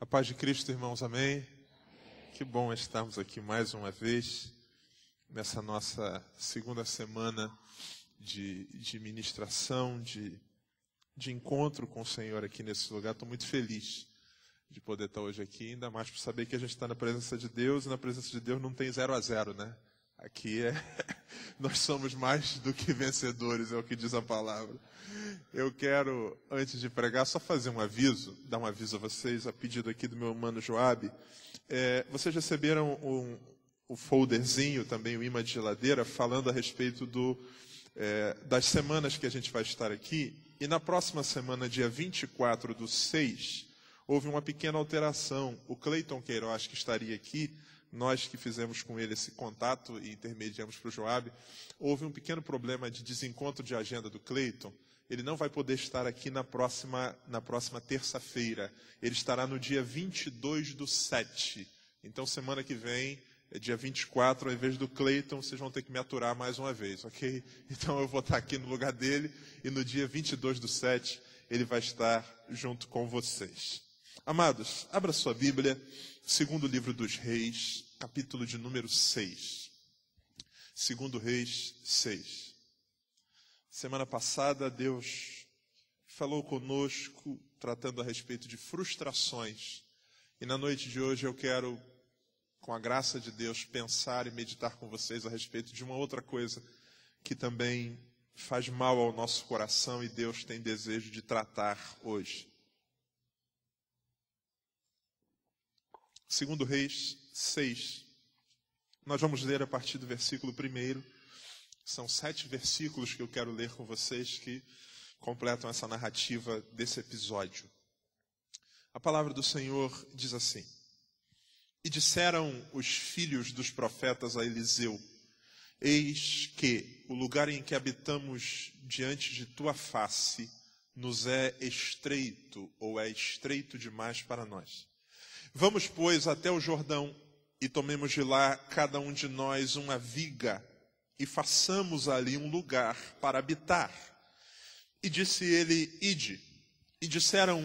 A paz de Cristo, irmãos, amém? Que bom estarmos aqui mais uma vez, nessa nossa segunda semana de ministração, de encontro com o Senhor aqui nesse lugar. Estou muito feliz de poder estar hoje aqui, ainda mais por saber que a gente está na presença de Deus, e na presença de Deus não tem 0 a 0, né? Aqui nós somos mais do que vencedores, é o que diz a palavra. Eu quero, antes de pregar, só fazer um aviso, dar um aviso a vocês, a pedido aqui do meu mano Joabe. Vocês receberam o folderzinho, também o imã de geladeira, falando a respeito das semanas que a gente vai estar aqui. E na próxima semana, dia 24/6, houve uma pequena alteração. O Cleiton Queiroz, que estaria aqui, nós que fizemos com ele esse contato e intermediamos para o Joabe, houve um pequeno problema de desencontro de agenda do Cleiton. Ele não vai poder estar aqui na próxima terça-feira. Ele estará no dia 22/7. Então, semana que vem, dia 24, ao invés do Cleiton, vocês vão ter que me aturar mais uma vez, ok? Então, eu vou estar aqui no lugar dele e no dia 22/7, ele vai estar junto com vocês. Amados, abra sua Bíblia, segundo livro dos Reis, capítulo de número 6. Segundo Reis 6. Semana passada, Deus falou conosco, tratando a respeito de frustrações. E na noite de hoje eu quero, com a graça de Deus, pensar e meditar com vocês a respeito de uma outra coisa que também faz mal ao nosso coração e Deus tem desejo de tratar hoje. Segundo Reis 6, nós vamos ler a partir do versículo 1. São 7 versículos que eu quero ler com vocês que completam essa narrativa desse episódio. A palavra do Senhor diz assim: E disseram os filhos dos profetas a Eliseu: Eis que o lugar em que habitamos diante de tua face nos é estreito, ou é estreito demais para nós. Vamos, pois, até o Jordão e tomemos de lá cada um de nós uma viga e façamos ali um lugar para habitar. E disse ele: Ide. E disseram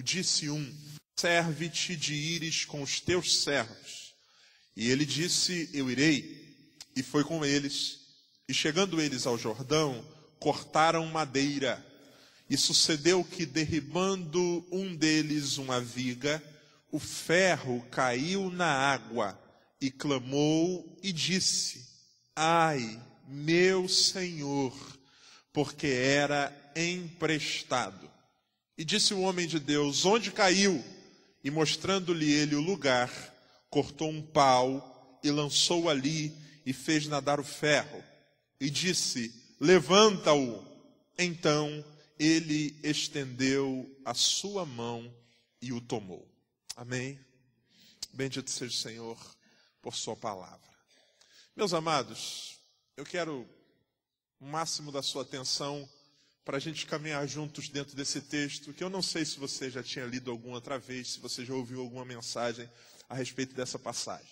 disse um: Serve-te de ires com os teus servos. E ele disse: Eu irei. E foi com eles. E chegando eles ao Jordão, cortaram madeira. E sucedeu que, derribando um deles uma viga, o ferro caiu na água, e clamou e disse: Ai, meu Senhor, porque era emprestado. E disse o homem de Deus: Onde caiu? E mostrando-lhe ele o lugar, cortou um pau e lançou ali e fez nadar o ferro. E disse: Levanta-o. Então ele estendeu a sua mão e o tomou. Amém? Bendito seja o Senhor por sua palavra. Meus amados, eu quero o máximo da sua atenção para a gente caminhar juntos dentro desse texto, que eu não sei se você já tinha lido alguma outra vez, se você já ouviu alguma mensagem a respeito dessa passagem.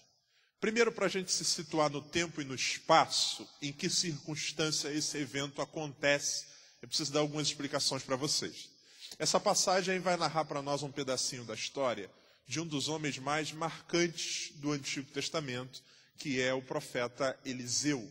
Primeiro, para a gente se situar no tempo e no espaço, em que circunstância esse evento acontece, eu preciso dar algumas explicações para vocês. Essa passagem vai narrar para nós um pedacinho da história de um dos homens mais marcantes do Antigo Testamento, que é o profeta Eliseu.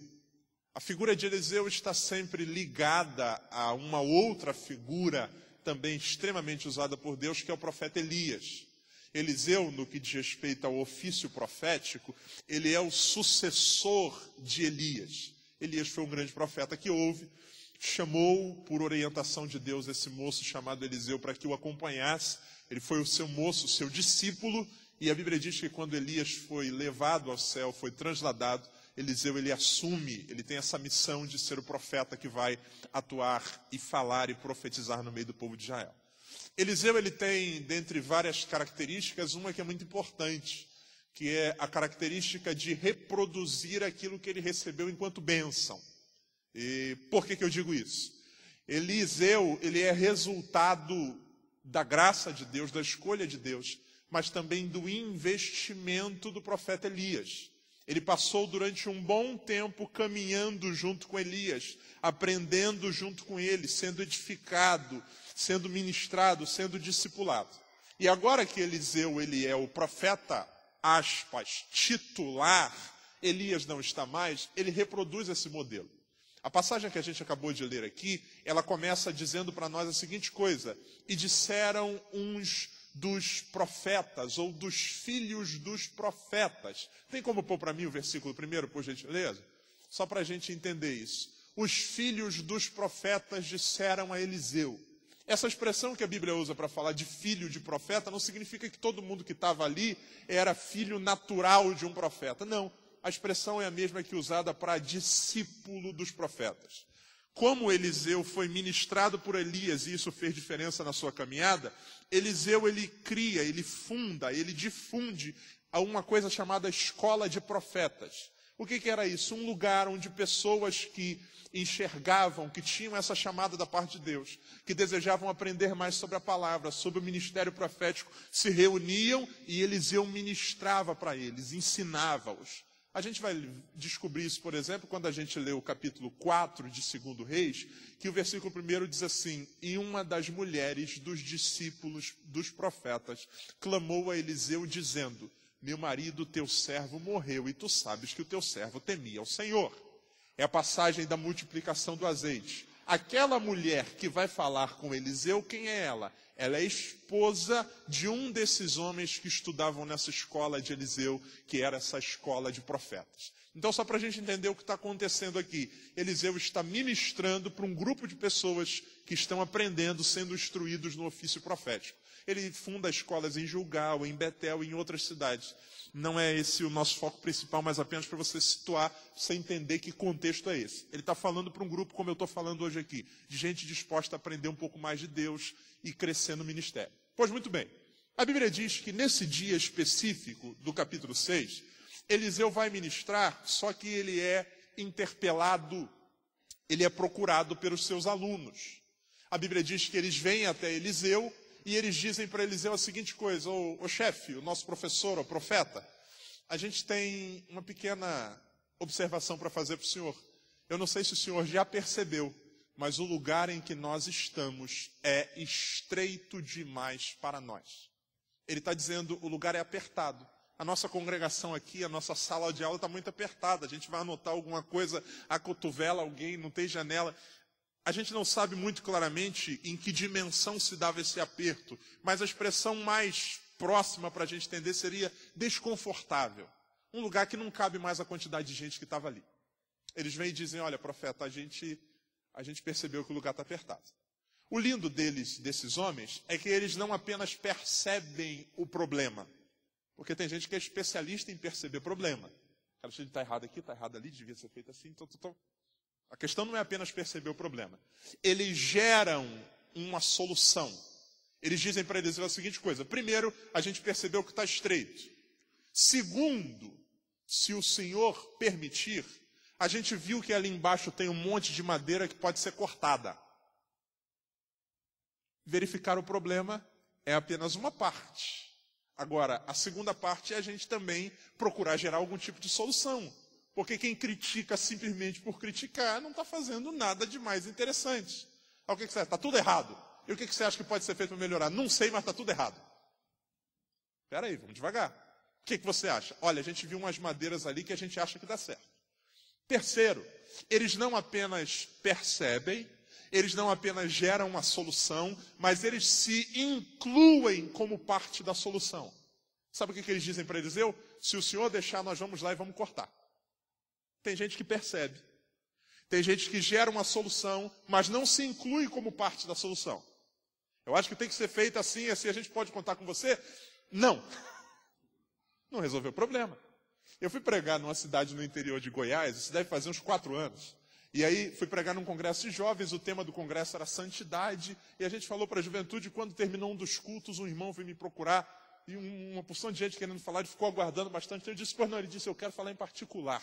A figura de Eliseu está sempre ligada a uma outra figura também extremamente usada por Deus, que é o profeta Elias. Eliseu, no que diz respeito ao ofício profético, ele é o sucessor de Elias. Elias foi um grande profeta que houve, chamou por orientação de Deus esse moço chamado Eliseu para que o acompanhasse. Ele foi o seu moço, o seu discípulo, e a Bíblia diz que quando Elias foi levado ao céu, foi transladado, Eliseu ele assume, ele tem essa missão de ser o profeta que vai atuar e falar e profetizar no meio do povo de Israel. Eliseu ele tem, dentre várias características, uma que é muito importante, que é a característica de reproduzir aquilo que ele recebeu enquanto bênção. E por que eu digo isso? Eliseu ele é resultado da graça de Deus, da escolha de Deus, mas também do investimento do profeta Elias. Ele passou durante um bom tempo caminhando junto com Elias, aprendendo junto com ele, sendo edificado, sendo ministrado, sendo discipulado. E agora que Eliseu ele é o profeta, aspas, titular, Elias não está mais, ele reproduz esse modelo. A passagem que a gente acabou de ler aqui, ela começa dizendo para nós a seguinte coisa: e disseram uns dos profetas, ou dos filhos dos profetas. Tem como pôr para mim o versículo primeiro, por gentileza? Só para a gente entender isso. Os filhos dos profetas disseram a Eliseu. Essa expressão que a Bíblia usa para falar de filho de profeta não significa que todo mundo que estava ali era filho natural de um profeta. Não, a expressão é a mesma que usada para discípulo dos profetas. Como Eliseu foi ministrado por Elias e isso fez diferença na sua caminhada, Eliseu ele cria, ele funda, ele difunde uma coisa chamada escola de profetas. O que era isso? Um lugar onde pessoas que enxergavam, que tinham essa chamada da parte de Deus, que desejavam aprender mais sobre a palavra, sobre o ministério profético, se reuniam e Eliseu ministrava para eles, ensinava-os. A gente vai descobrir isso, por exemplo, quando a gente lê o capítulo 4 de 2 Reis, que o versículo 1 diz assim: e uma das mulheres dos discípulos dos profetas clamou a Eliseu dizendo: meu marido, teu servo, morreu, e tu sabes que o teu servo temia o Senhor. É a passagem da multiplicação do azeite. Aquela mulher que vai falar com Eliseu, quem é ela? Ela é esposa de um desses homens que estudavam nessa escola de Eliseu, que era essa escola de profetas. Então, só para a gente entender o que está acontecendo aqui, Eliseu está ministrando para um grupo de pessoas que estão aprendendo, sendo instruídos no ofício profético. Ele funda escolas em Gilgal, em Betel e em outras cidades. Não é esse o nosso foco principal, mas apenas para você situar, para você entender que contexto é esse. Ele está falando para um grupo, como eu estou falando hoje aqui, de gente disposta a aprender um pouco mais de Deus e crescer no ministério. Pois muito bem, a Bíblia diz que nesse dia específico do capítulo 6, Eliseu vai ministrar, só que ele é interpelado, ele é procurado pelos seus alunos. A Bíblia diz que eles vêm até Eliseu, e eles dizem para Eliseu a seguinte coisa: ô chefe, o nosso professor, o profeta, a gente tem uma pequena observação para fazer para o senhor. Eu não sei se o senhor já percebeu, mas o lugar em que nós estamos é estreito demais para nós. Ele está dizendo, o lugar é apertado. A nossa congregação aqui, a nossa sala de aula está muito apertada. A gente vai anotar alguma coisa, acotovela alguém, não tem janela. A gente não sabe muito claramente em que dimensão se dava esse aperto, mas a expressão mais próxima para a gente entender seria desconfortável. Um lugar que não cabe mais a quantidade de gente que estava ali. Eles vêm e dizem, olha, profeta, a gente percebeu que o lugar está apertado. O lindo desses homens, é que eles não apenas percebem o problema, porque tem gente que é especialista em perceber problema. Cara, se está errado aqui, está errado ali, devia ser feito assim, então. A questão não é apenas perceber o problema. Eles geram uma solução. Eles dizem para Eliseu a seguinte coisa: primeiro, a gente percebeu que está estreito. Segundo, se o Senhor permitir, a gente viu que ali embaixo tem um monte de madeira que pode ser cortada. Verificar o problema é apenas uma parte. Agora, a segunda parte é a gente também procurar gerar algum tipo de solução. Porque quem critica simplesmente por criticar não está fazendo nada de mais interessante. O que você acha? Está tudo errado. E o que você acha que pode ser feito para melhorar? Não sei, mas está tudo errado. Espera aí, vamos devagar. O que você acha? Olha, a gente viu umas madeiras ali que a gente acha que dá certo. Terceiro, eles não apenas percebem, eles não apenas geram uma solução, mas eles se incluem como parte da solução. Sabe o que eles dizem para Eliseu? Se o senhor deixar, nós vamos lá e vamos cortar. Tem gente que percebe. Tem gente que gera uma solução, mas não se inclui como parte da solução. Eu acho que tem que ser feito assim a gente pode contar com você? Não. Não resolveu o problema. Eu fui pregar numa cidade no interior de Goiás, isso deve fazer uns 4 anos. E aí fui pregar num congresso de jovens, o tema do congresso era santidade, e a gente falou para a juventude, quando terminou um dos cultos, um irmão veio me procurar, e uma porção de gente querendo falar, ele ficou aguardando bastante. Eu disse, pois não, ele disse, eu quero falar em particular.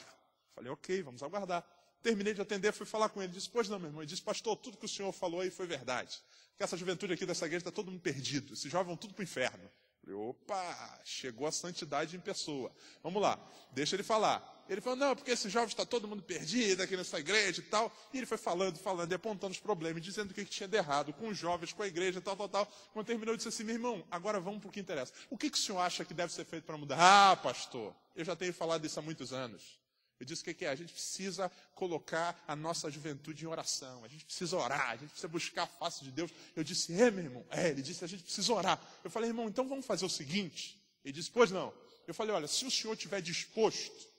Falei, ok, vamos aguardar. Terminei de atender, fui falar com ele. Ele disse, pois não, meu irmão. Ele disse, pastor, tudo que o senhor falou aí foi verdade. Porque essa juventude aqui dessa igreja está todo mundo perdido. Esses jovens vão tudo para o inferno. Falei, opa, chegou a santidade em pessoa. Vamos lá, deixa ele falar. Ele falou, não, porque esse jovem está todo mundo perdido aqui nessa igreja e tal. E ele foi falando, e apontando os problemas, dizendo o que tinha de errado com os jovens, com a igreja, tal. Quando terminou, ele disse assim, meu irmão, agora vamos para o que interessa. O que o senhor acha que deve ser feito para mudar? Ah, pastor, eu já tenho falado isso há muitos anos. Eu disse o que é? A gente precisa colocar a nossa juventude em oração. A gente precisa orar, a gente precisa buscar a face de Deus. Eu disse, meu irmão. Ele disse, a gente precisa orar. Eu falei, irmão, então vamos fazer o seguinte. Ele disse, pois não. Eu falei, olha, se o senhor estiver disposto,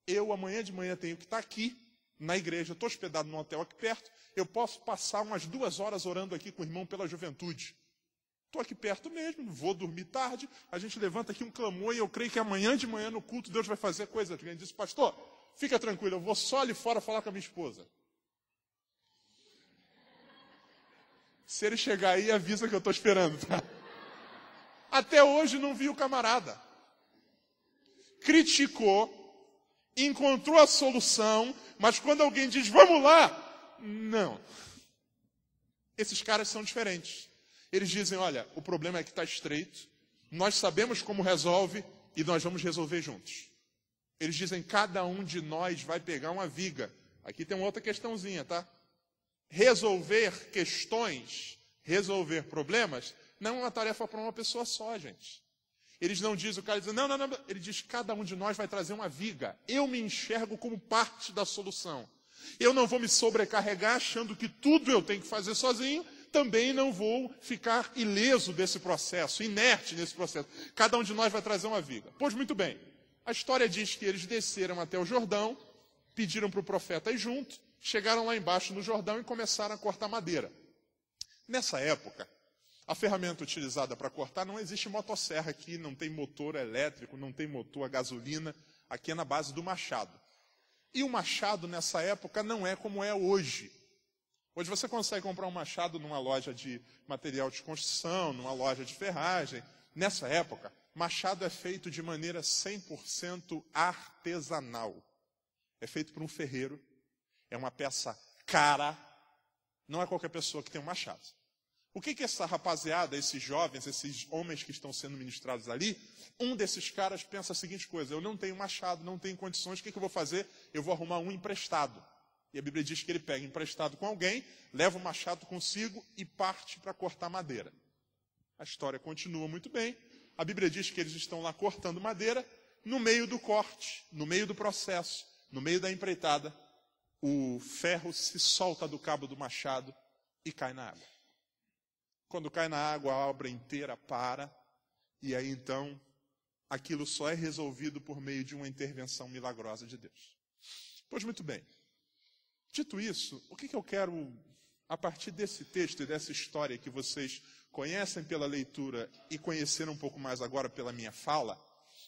eu amanhã de manhã tenho que estar aqui na igreja, estou hospedado num hotel aqui perto, eu posso passar umas 2 horas orando aqui com o irmão pela juventude. Estou aqui perto mesmo, vou dormir tarde, a gente levanta aqui um clamor e eu creio que amanhã de manhã no culto Deus vai fazer coisa. Ele disse, pastor, fica tranquilo, eu vou só ali fora falar com a minha esposa. Se ele chegar aí, avisa que eu estou esperando, tá? Até hoje não vi o camarada. Criticou, encontrou a solução, mas quando alguém diz, vamos lá, não. Esses caras são diferentes. Eles dizem, olha, o problema é que está estreito, nós sabemos como resolve e nós vamos resolver juntos. Eles dizem, cada um de nós vai pegar uma viga. Aqui tem uma outra questãozinha, tá? Resolver questões, resolver problemas, não é uma tarefa para uma pessoa só, gente. Eles não dizem, o cara diz, não. Ele diz, cada um de nós vai trazer uma viga. Eu me enxergo como parte da solução. Eu não vou me sobrecarregar achando que tudo eu tenho que fazer sozinho. Também não vou ficar ileso desse processo, inerte nesse processo. Cada um de nós vai trazer uma viga. Pois muito bem. A história diz que eles desceram até o Jordão, pediram para o profeta ir junto, chegaram lá embaixo no Jordão e começaram a cortar madeira. Nessa época, a ferramenta utilizada para cortar, não existe motosserra aqui, não tem motor elétrico, não tem motor a gasolina, aqui é na base do machado. E o machado nessa época não é como é hoje. Hoje você consegue comprar um machado numa loja de material de construção, numa loja de ferragem. Nessa época, machado é feito de maneira 100% artesanal. É feito por um ferreiro, é uma peça cara, não é qualquer pessoa que tem um machado. O que essa rapaziada, esses jovens, esses homens que estão sendo ministrados ali, um desses caras pensa a seguinte coisa, eu não tenho machado, não tenho condições, o que eu vou fazer? Eu vou arrumar um emprestado. E a Bíblia diz que ele pega emprestado com alguém, leva o machado consigo e parte para cortar madeira. A história continua muito bem. A Bíblia diz que eles estão lá cortando madeira, no meio do corte, no meio do processo, no meio da empreitada, o ferro se solta do cabo do machado e cai na água. Quando cai na água, a obra inteira para, e aí então, aquilo só é resolvido por meio de uma intervenção milagrosa de Deus. Pois muito bem. Dito isso, o que eu quero, a partir desse texto e dessa história que vocês conhecem pela leitura e conheceram um pouco mais agora pela minha fala,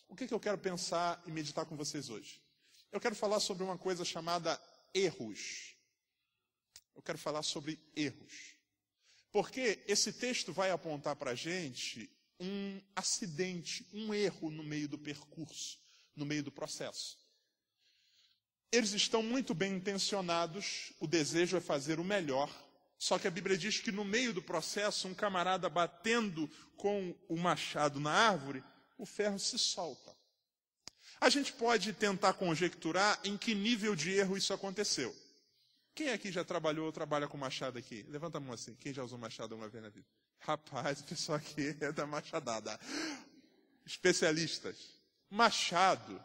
o que eu quero pensar e meditar com vocês hoje? Eu quero falar sobre uma coisa chamada erros. Eu quero falar sobre erros. Porque esse texto vai apontar para a gente um acidente, um erro no meio do percurso, no meio do processo. Eles estão muito bem intencionados, o desejo é fazer o melhor, só que a Bíblia diz que no meio do processo, um camarada batendo com o machado na árvore, o ferro se solta. A gente pode tentar conjecturar em que nível de erro isso aconteceu. Quem aqui já trabalhou ou trabalha com machado aqui? Levanta a mão assim. Quem já usou machado uma vez na vida? Rapaz, o pessoal aqui é da machadada. Especialistas. Machado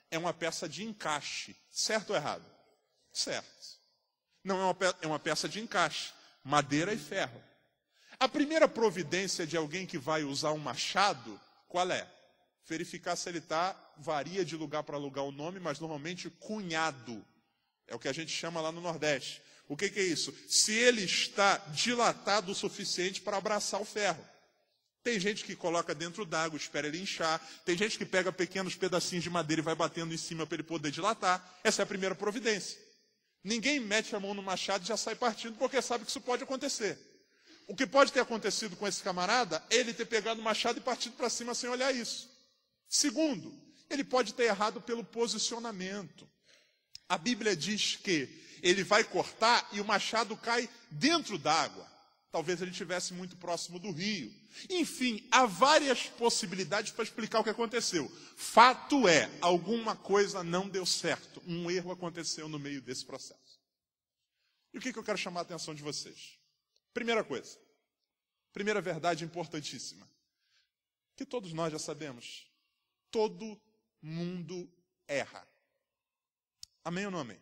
é uma peça de encaixe. Certo ou errado? Certo. Não é uma peça de encaixe. Madeira e ferro. A primeira providência de alguém que vai usar um machado, qual é? Verificar se ele varia de lugar para lugar o nome, mas normalmente cunhado. É o que a gente chama lá no Nordeste. O que é isso? Se ele está dilatado o suficiente para abraçar o ferro. Tem gente que coloca dentro d'água, espera ele inchar. Tem gente que pega pequenos pedacinhos de madeira e vai batendo em cima para ele poder dilatar. Essa é a primeira providência. Ninguém mete a mão no machado e já sai partindo, porque sabe que isso pode acontecer. O que pode ter acontecido com esse camarada é ele ter pegado o machado e partido para cima sem olhar isso. Segundo, ele pode ter errado pelo posicionamento. A Bíblia diz que ele vai cortar e o machado cai dentro d'água. Talvez ele estivesse muito próximo do rio. Enfim, há várias possibilidades para explicar o que aconteceu. Fato é, alguma coisa não deu certo. Um erro aconteceu no meio desse processo. E o que eu quero chamar a atenção de vocês? Primeira coisa, primeira verdade importantíssima, que todos nós já sabemos. Todo mundo erra. Amém ou não amém?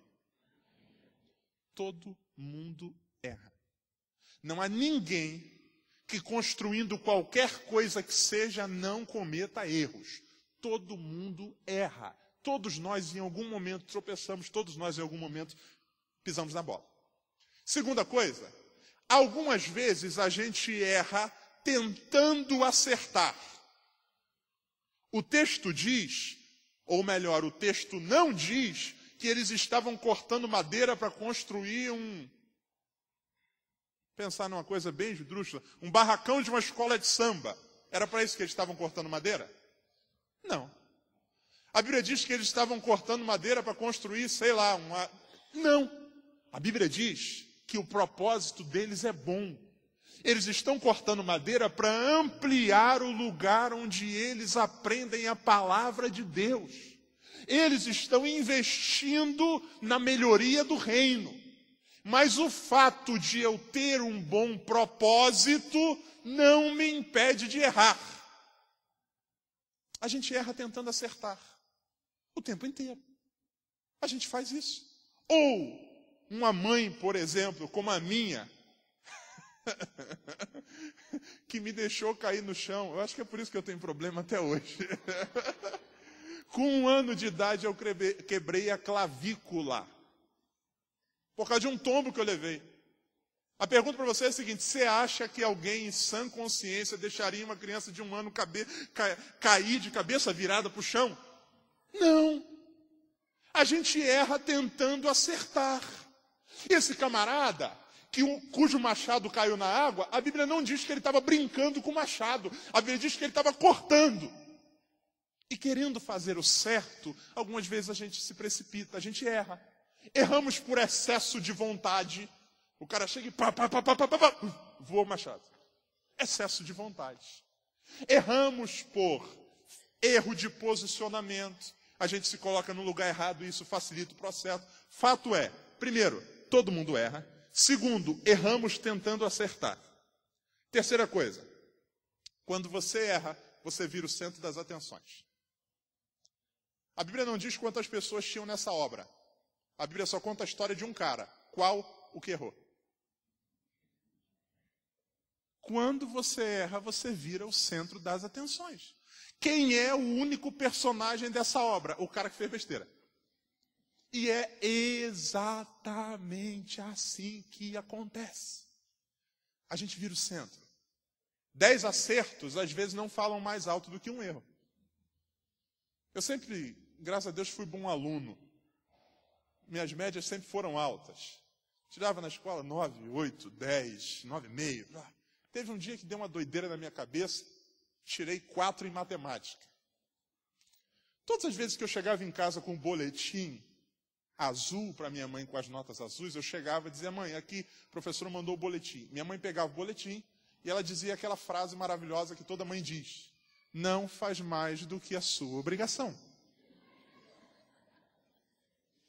Todo mundo erra. Não há ninguém que construindo qualquer coisa que seja não cometa erros. Todo mundo erra. Todos nós em algum momento tropeçamos, todos nós em algum momento pisamos na bola. Segunda coisa, algumas vezes a gente erra tentando acertar. O texto diz, ou melhor, o texto não diz, que eles estavam cortando madeira para construir pensar numa coisa bem esdrúxula, um barracão de uma escola de samba. Era para isso que eles estavam cortando madeira? Não. A Bíblia diz que eles estavam cortando madeira para construir, sei lá, Não. A Bíblia diz que o propósito deles é bom. Eles estão cortando madeira para ampliar o lugar onde eles aprendem a palavra de Deus. Eles estão investindo na melhoria do reino. Mas o fato de eu ter um bom propósito não me impede de errar. A gente erra tentando acertar o tempo inteiro. A gente faz isso. Ou uma mãe, por exemplo, como a minha, que me deixou cair no chão. Eu acho que é por isso que eu tenho problema até hoje. Com 1 ano de idade eu quebrei a clavícula. Por causa de um tombo que eu levei. A pergunta para você é a seguinte: você acha que alguém em sã consciência deixaria uma criança de 1 ano cair de cabeça virada para o chão? Não. A gente erra tentando acertar. Esse camarada, cujo machado caiu na água, a Bíblia não diz que ele estava brincando com o machado. A Bíblia diz que ele estava cortando. E querendo fazer o certo, algumas vezes a gente se precipita, a gente erra. Erramos por excesso de vontade. O cara chega e voa o machado. Excesso de vontade. Erramos por erro de posicionamento. A gente se coloca no lugar errado e isso facilita o processo. Fato é, primeiro, todo mundo erra. Segundo, erramos tentando acertar. Terceira coisa, quando você erra, você vira o centro das atenções. A Bíblia não diz quantas pessoas tinham nessa obra. A Bíblia só conta a história de um cara. Qual? O que errou. Quando você erra, você vira o centro das atenções. Quem é o único personagem dessa obra? O cara que fez besteira. E é exatamente assim que acontece. A gente vira o centro. 10 acertos, às vezes, não falam mais alto do que um erro. Eu sempre, graças a Deus, fui bom aluno. Minhas médias sempre foram altas. Tirava na escola 9, 8, 10, 9,5. Teve um dia que deu uma doideira na minha cabeça, tirei 4 em matemática. Todas as vezes que eu chegava em casa com um boletim azul para minha mãe com as notas azuis, eu chegava e dizia: mãe, aqui o professor mandou o boletim. Minha mãe pegava o boletim e ela dizia aquela frase maravilhosa que toda mãe diz: não faz mais do que a sua obrigação.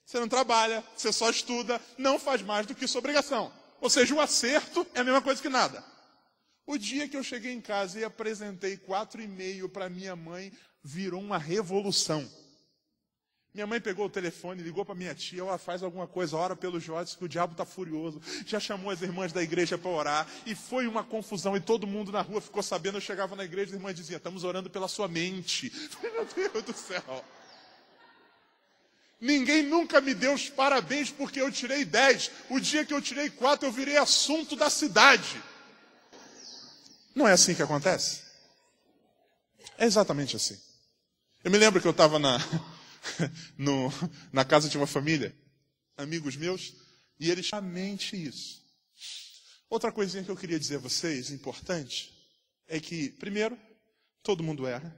Você não trabalha, você só estuda, não faz mais do que sua obrigação. Ou seja, o acerto é a mesma coisa que nada. O dia que eu cheguei em casa e apresentei 4,5 para minha mãe, virou uma revolução. Minha mãe pegou o telefone, ligou para minha tia: ela faz alguma coisa, ora pelo Jorge, que o diabo está furioso. Já chamou as irmãs da igreja para orar. E foi uma confusão, e todo mundo na rua ficou sabendo. Eu chegava na igreja e a irmã dizia: estamos orando pela sua mente. Meu Deus do céu. Ninguém nunca me deu os parabéns porque eu tirei 10. O dia que eu tirei 4, eu virei assunto da cidade. Não é assim que acontece? É exatamente assim. Eu me lembro que eu estava na casa de uma família, amigos meus, e eles exatamente isso. Outra coisinha que eu queria dizer a vocês, importante, é que, primeiro, todo mundo erra.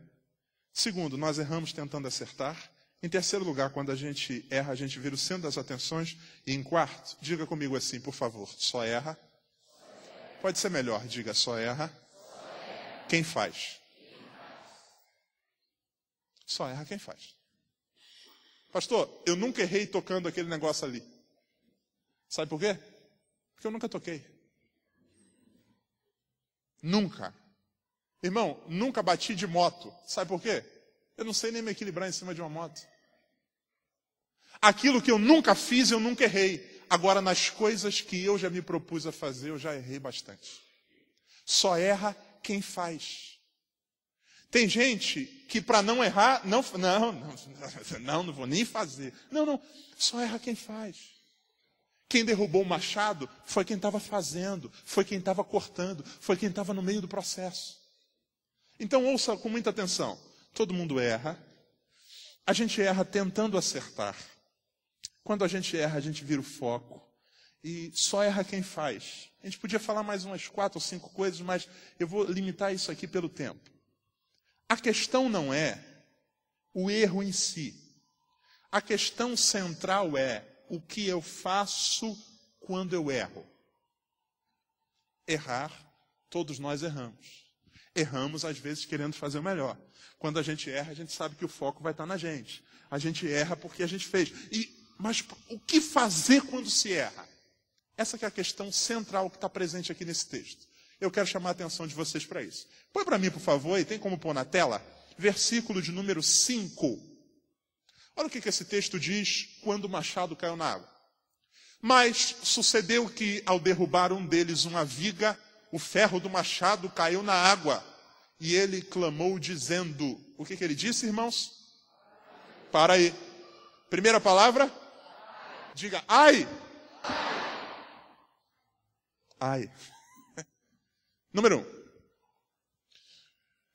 Segundo, nós erramos tentando acertar. Em terceiro lugar, quando a gente erra, a gente vira o centro das atenções. E em quarto, diga comigo assim, por favor: só erra Pode ser melhor, diga, só erra quem faz. Só erra quem faz. Pastor, eu nunca errei tocando aquele negócio ali. Sabe por quê? Porque eu nunca toquei. Nunca. Irmão, nunca bati de moto. Sabe por quê? Eu não sei nem me equilibrar em cima de uma moto. Aquilo que eu nunca fiz, eu nunca errei. Agora, nas coisas que eu já me propus a fazer, eu já errei bastante. Só erra quem faz. Tem gente que para não errar, não vou nem fazer. Não, só erra quem faz. Quem derrubou o machado foi quem estava fazendo, foi quem estava cortando, foi quem estava no meio do processo. Então ouça com muita atenção. Todo mundo erra. A gente erra tentando acertar. Quando a gente erra, a gente vira o foco. E só erra quem faz. A gente podia falar mais umas 4 ou 5 coisas, mas eu vou limitar isso aqui pelo tempo. A questão não é o erro em si. A questão central é o que eu faço quando eu erro. Errar, todos nós erramos. Erramos, às vezes, querendo fazer o melhor. Quando a gente erra, a gente sabe que o foco vai estar na gente. A gente erra porque a gente fez. Mas o que fazer quando se erra? Essa que é a questão central que está presente aqui nesse texto. Eu quero chamar a atenção de vocês para isso. Põe para mim, por favor, e tem como pôr na tela, versículo de número 5. Olha o que esse texto diz quando o machado caiu na água. Mas sucedeu que, ao derrubar um deles uma viga, o ferro do machado caiu na água. E ele clamou dizendo, o que ele disse, irmãos? Para aí. Primeira palavra? Diga, ai! Ai. Número 1.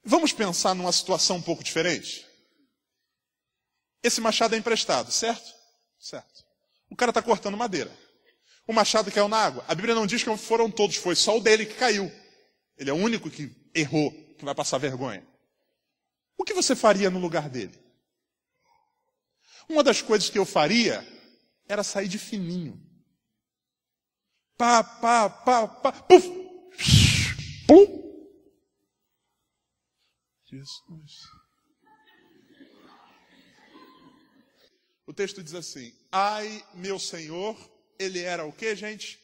Vamos pensar numa situação um pouco diferente? Esse machado é emprestado, certo? Certo. O cara está cortando madeira. O machado caiu na água. A Bíblia não diz que foram todos, foi só o dele que caiu. Ele é o único que errou, que vai passar vergonha. O que você faria no lugar dele? Uma das coisas que eu faria era sair de fininho. Pá, puf! Pum! Jesus. O texto diz assim, ai, meu Senhor, ele era o quê, gente?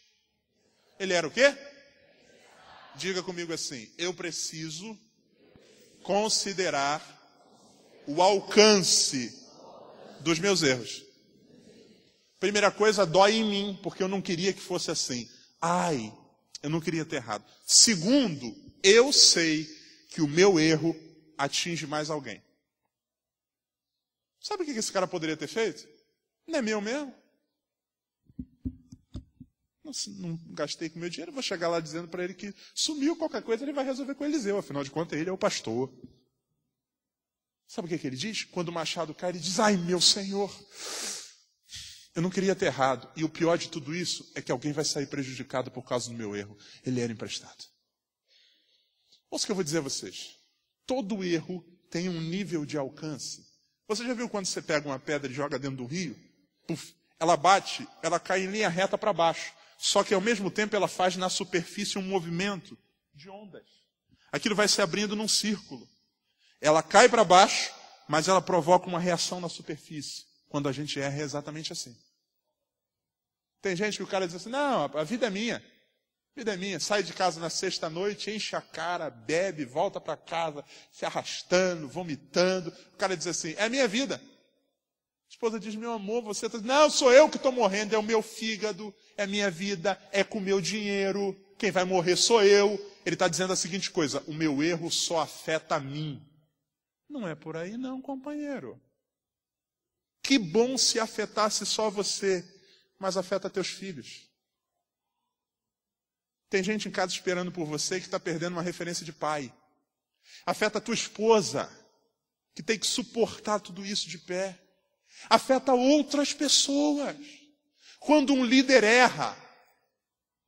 Ele era o quê? Diga comigo assim, eu preciso considerar o alcance dos meus erros. Primeira coisa, dói em mim, porque eu não queria que fosse assim. Ai, eu não queria ter errado. Segundo, eu sei que o meu erro atinge mais alguém. Sabe o que esse cara poderia ter feito? Não é meu mesmo. Não gastei com meu dinheiro, vou chegar lá dizendo para ele que sumiu qualquer coisa, ele vai resolver com Eliseu. Afinal de contas, ele é o pastor. Sabe o que ele diz? Quando o machado cai, ele diz, ai, meu Senhor, eu não queria ter errado. E o pior de tudo isso é que alguém vai sair prejudicado por causa do meu erro. Ele era emprestado. Ouça o que eu vou dizer a vocês. Todo erro tem um nível de alcance. Você já viu quando você pega uma pedra e joga dentro do rio? Puf, ela bate, ela cai em linha reta para baixo. Só que ao mesmo tempo ela faz na superfície um movimento de ondas. Aquilo vai se abrindo num círculo. Ela cai para baixo, mas ela provoca uma reação na superfície. Quando a gente erra é exatamente assim. Tem gente que o cara diz assim, não, a vida é minha. A vida é minha. Sai de casa na sexta-noite, enche a cara, bebe, volta para casa, se arrastando, vomitando. O cara diz assim, é a minha vida. A esposa diz, meu amor, você está... Não, sou eu que estou morrendo, é o meu fígado, é a minha vida, é com o meu dinheiro. Quem vai morrer sou eu. Ele está dizendo a seguinte coisa, o meu erro só afeta a mim. Não é por aí não, companheiro. Que bom se afetasse só você, mas afeta teus filhos. Tem gente em casa esperando por você que está perdendo uma referência de pai. Afeta a tua esposa, que tem que suportar tudo isso de pé. Afeta outras pessoas. Quando um líder erra,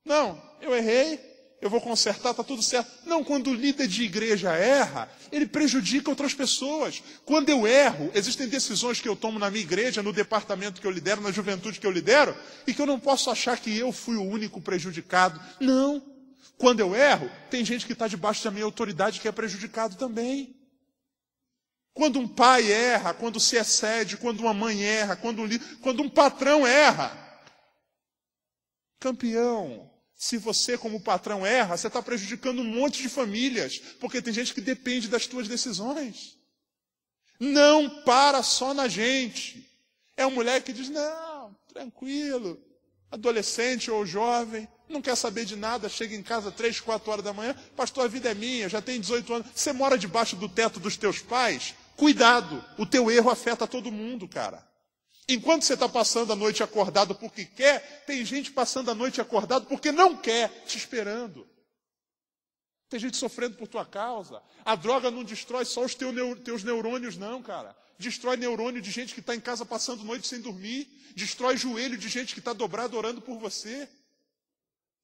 não, eu errei, eu vou consertar, está tudo certo. Não, quando o líder de igreja erra, ele prejudica outras pessoas. Quando eu erro, existem decisões que eu tomo na minha igreja, no departamento que eu lidero, na juventude que eu lidero, e que eu não posso achar que eu fui o único prejudicado. Não. Quando eu erro, tem gente que está debaixo da minha autoridade que é prejudicado também. Quando um pai erra, quando se excede, quando uma mãe erra, quando um patrão erra. Campeão, se você como patrão erra, você está prejudicando um monte de famílias, porque tem gente que depende das tuas decisões. Não para só na gente. É uma mulher que diz, não, tranquilo, adolescente ou jovem, não quer saber de nada, chega em casa 3, 4 horas da manhã, pastor, a vida é minha, já tem 18 anos, você mora debaixo do teto dos teus pais, cuidado, o teu erro afeta todo mundo, cara. Enquanto você está passando a noite acordado porque quer, tem gente passando a noite acordado porque não quer, te esperando. Tem gente sofrendo por tua causa. A droga não destrói só os teus neurônios, não, cara. Destrói neurônio de gente que está em casa passando noite sem dormir. Destrói joelho de gente que está dobrado orando por você.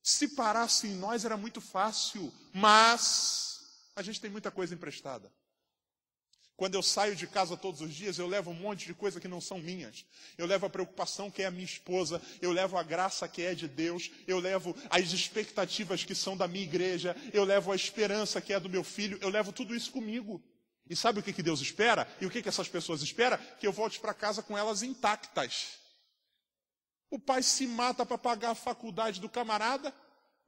Se parasse em nós era muito fácil, mas a gente tem muita coisa emprestada. Quando eu saio de casa todos os dias, eu levo um monte de coisa que não são minhas. Eu levo a preocupação que é a minha esposa, eu levo a graça que é de Deus, eu levo as expectativas que são da minha igreja, eu levo a esperança que é do meu filho, eu levo tudo isso comigo. E sabe o que Deus espera? E o que essas pessoas esperam? Que eu volte para casa com elas intactas. O pai se mata para pagar a faculdade do camarada,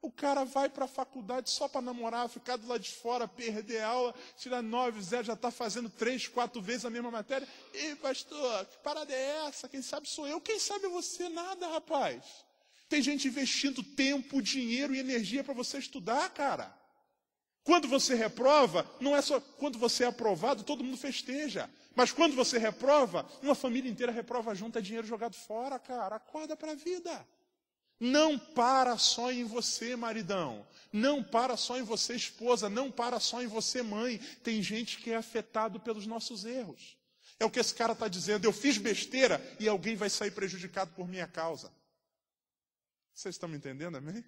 o cara vai para a faculdade só para namorar, ficar do lado de fora, perder aula, tirar 9, 0, já está fazendo 3, 4 vezes a mesma matéria. E pastor, que parada é essa? Quem sabe sou eu, quem sabe você? Nada, rapaz. Tem gente investindo tempo, dinheiro e energia para você estudar, cara. Quando você reprova, não é só quando você é aprovado, todo mundo festeja. Mas quando você reprova, uma família inteira reprova junto, é dinheiro jogado fora, cara. Acorda para a vida. Não para só em você, maridão. Não para só em você, esposa. Não para só em você, mãe. Tem gente que é afetado pelos nossos erros. É o que esse cara está dizendo. Eu fiz besteira e alguém vai sair prejudicado por minha causa. Vocês estão me entendendo, amém?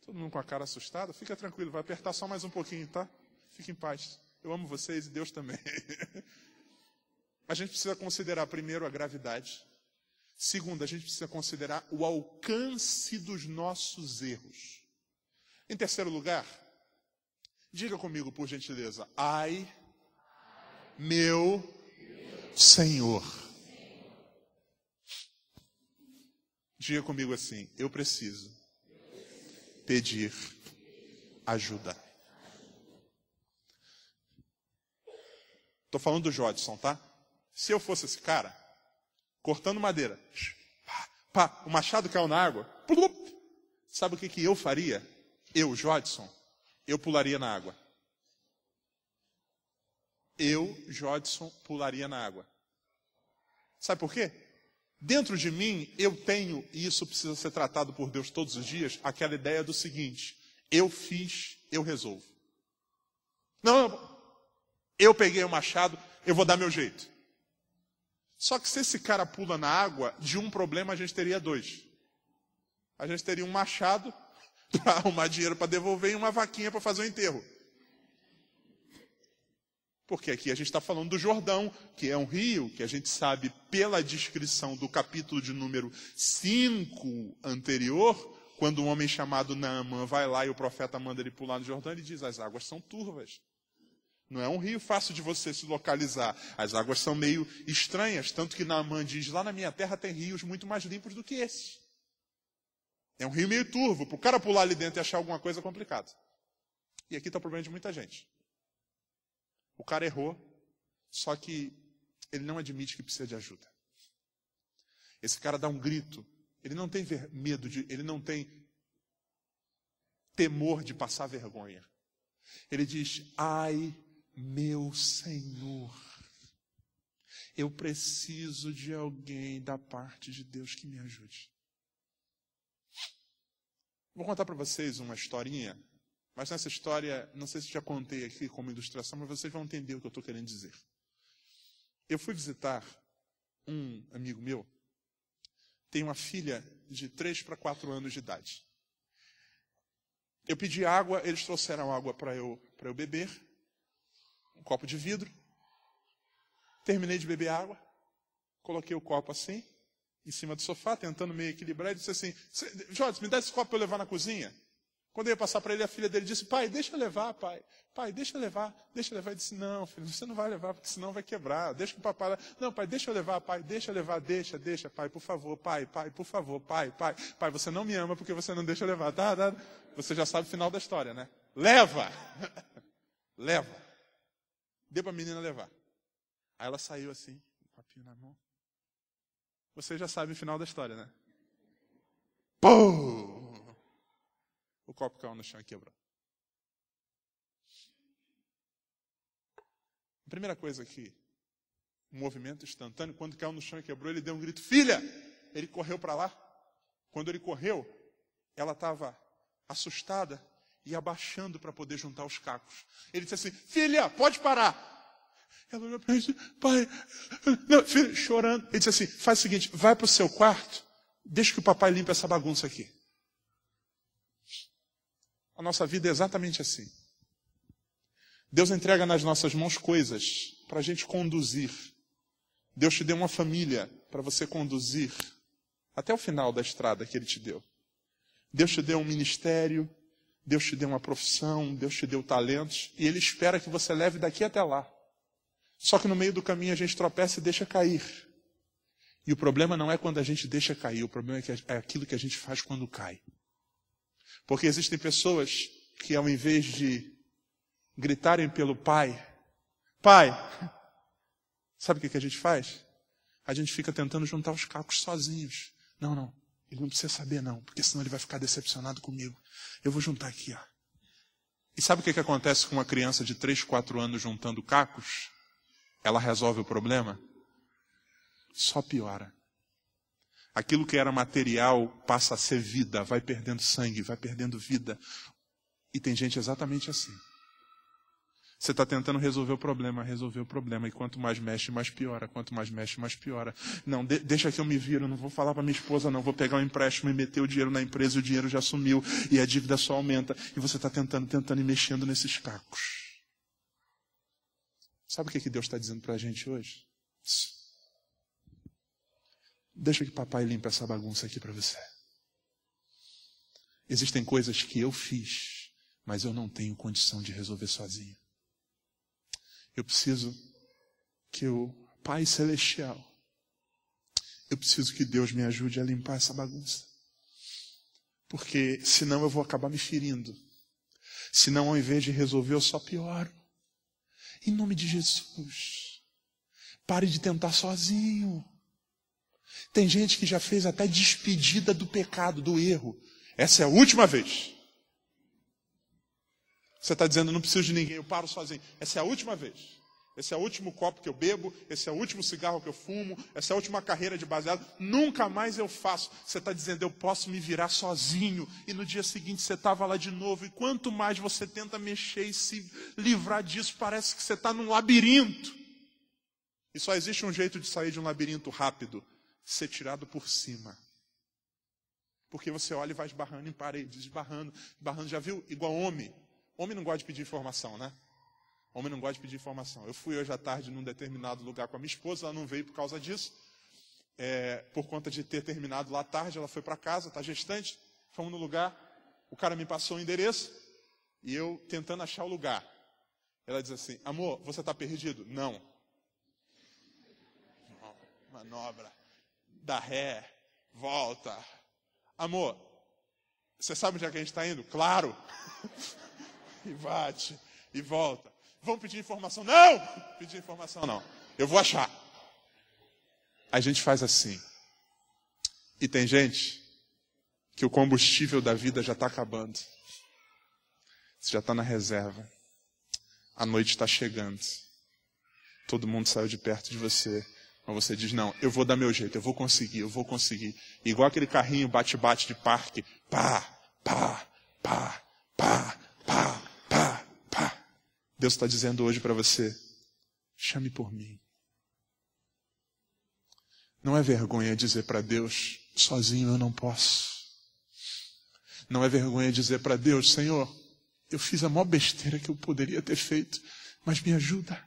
Todo mundo com a cara assustada? Fica tranquilo, vai apertar só mais um pouquinho, tá? Fique em paz. Eu amo vocês e Deus também. A gente precisa considerar primeiro a gravidade. Segundo, a gente precisa considerar o alcance dos nossos erros. Em terceiro lugar, diga comigo, por gentileza, ai, meu Senhor. Diga comigo assim, eu preciso pedir ajuda. Estou falando do Jodson, tá? Se eu fosse esse cara, cortando madeira, o machado caiu na água, sabe o que eu faria? Eu, Jodson, eu pularia na água. Eu, Jodson, pularia na água. Sabe por quê? Dentro de mim, eu tenho, e isso precisa ser tratado por Deus todos os dias, aquela ideia do seguinte, eu fiz, eu resolvo. Não, eu peguei o machado, eu vou dar meu jeito. Só que se esse cara pula na água, de um problema a gente teria 2. A gente teria um machado para arrumar dinheiro para devolver e uma vaquinha para fazer o enterro. Porque aqui a gente está falando do Jordão, que é um rio que a gente sabe pela descrição do capítulo de número 5 anterior, quando um homem chamado Naamã vai lá e o profeta manda ele pular no Jordão, ele diz, as águas são turvas. Não é um rio fácil de você se localizar. As águas são meio estranhas, tanto que Naamã diz, lá na minha terra tem rios muito mais limpos do que esse. É um rio meio turvo. Para o cara pular ali dentro e achar alguma coisa é complicado. E aqui está o problema de muita gente. O cara errou, só que ele não admite que precisa de ajuda. Esse cara dá um grito. Ele não tem medo, ele não tem temor de passar vergonha. Ele diz, ai, meu Senhor, eu preciso de alguém da parte de Deus que me ajude. Vou contar para vocês uma historinha, mas nessa história, não sei se já contei aqui como ilustração, mas vocês vão entender o que eu estou querendo dizer. Eu fui visitar um amigo meu, tem uma filha de 3 para 4 anos de idade. Eu pedi água, eles trouxeram água para eu beber, um copo de vidro. Terminei de beber água, coloquei o copo assim, em cima do sofá, tentando meio equilibrar, e disse assim, Jorge, me dá esse copo para eu levar na cozinha? Quando eu ia passar para ele, a filha dele disse, pai, deixa eu levar, pai. Pai, deixa eu levar. Ele disse, não, filho, você não vai levar, porque senão vai quebrar. Deixa que o papai... Não, pai, deixa eu levar, pai, deixa eu levar, deixa, pai, por favor, pai, por favor, pai. Pai, você não me ama porque você não deixa eu levar, tá? Você já sabe o final da história, né? Leva! Leva. Deu para a menina levar. Aí ela saiu assim, com o papinho na mão. Você já sabe o final da história, né? Pum! O copo caiu no chão e quebrou. A primeira coisa aqui, um movimento instantâneo, quando caiu no chão e quebrou, ele deu um grito, filha! Ele correu para lá. Quando ele correu, ela estava assustada e abaixando para poder juntar os cacos. Ele disse assim, filha, pode parar. Ela olhou para ele e disse, pai, não, filho, chorando. Ele disse assim, faz o seguinte, vai para o seu quarto, deixa que o papai limpe essa bagunça aqui. A nossa vida é exatamente assim. Deus entrega nas nossas mãos coisas para a gente conduzir. Deus te deu uma família para você conduzir até o final da estrada que Ele te deu. Deus te deu um ministério, Deus te deu uma profissão, Deus te deu talentos, e Ele espera que você leve daqui até lá. Só que no meio do caminho a gente tropeça e deixa cair. E o problema não é quando a gente deixa cair, o problema é aquilo que a gente faz quando cai. Porque existem pessoas que, ao invés de gritarem pelo pai, pai, sabe o que a gente faz? A gente fica tentando juntar os cacos sozinhos. Não, ele não precisa saber não, porque senão ele vai ficar decepcionado comigo. Eu vou juntar aqui, ó. E sabe o que acontece com uma criança de 3, 4 anos juntando cacos? Ela resolve o problema? Só piora. Aquilo que era material passa a ser vida, vai perdendo sangue, vai perdendo vida. E tem gente exatamente assim. Você está tentando resolver o problema. E quanto mais mexe, mais piora. Quanto mais mexe, mais piora. Não, deixa que eu me viro, não vou falar para minha esposa não. Vou pegar um empréstimo e meter o dinheiro na empresa e o dinheiro já sumiu. E a dívida só aumenta. E você está tentando e mexendo nesses cacos. Sabe o que Deus está dizendo para a gente hoje? Deixa que papai limpe essa bagunça aqui para você. Existem coisas que eu fiz, mas eu não tenho condição de resolver sozinho. Eu preciso que o Pai Celestial, eu preciso que Deus me ajude a limpar essa bagunça. Porque senão eu vou acabar me ferindo. Senão ao invés de resolver eu só pioro. Em nome de Jesus, pare de tentar sozinho. Tem gente que já fez até despedida do pecado, do erro. Essa é a última vez. Você está dizendo, não preciso de ninguém, eu paro sozinho. Essa é a última vez. Esse é o último copo que eu bebo, esse é o último cigarro que eu fumo, essa é a última carreira de baseado, nunca mais eu faço. Você está dizendo, eu posso me virar sozinho, e no dia seguinte você estava lá de novo, e quanto mais você tenta mexer e se livrar disso, parece que você está num labirinto. E só existe um jeito de sair de um labirinto rápido, ser tirado por cima. Porque você olha e vai esbarrando em paredes, esbarrando, já viu? Igual homem. Homem não gosta de pedir informação, né? Homem não gosta de pedir informação. Eu fui hoje à tarde num determinado lugar com a minha esposa, ela não veio por causa disso. Por conta de ter terminado lá à tarde, ela foi para casa, está gestante. Fomos no lugar, o cara me passou o endereço e eu tentando achar o lugar. Ela diz assim, amor, você está perdido? Não. Manobra, dá ré, volta. Amor, você sabe onde é que a gente está indo? Claro. E bate, e volta. Vamos pedir informação? Não! Pedir informação não. Eu vou achar. A gente faz assim. E tem gente que o combustível da vida já está acabando. Você já está na reserva. A noite está chegando. Todo mundo saiu de perto de você. Mas você diz, não, eu vou dar meu jeito, eu vou conseguir. Igual aquele carrinho bate-bate de parque. Pá, pá, pá, pá, pá, pá, pá. Deus está dizendo hoje para você, chame por mim. Não é vergonha dizer para Deus, sozinho eu não posso. Não é vergonha dizer para Deus, Senhor, eu fiz a maior besteira que eu poderia ter feito, mas me ajuda.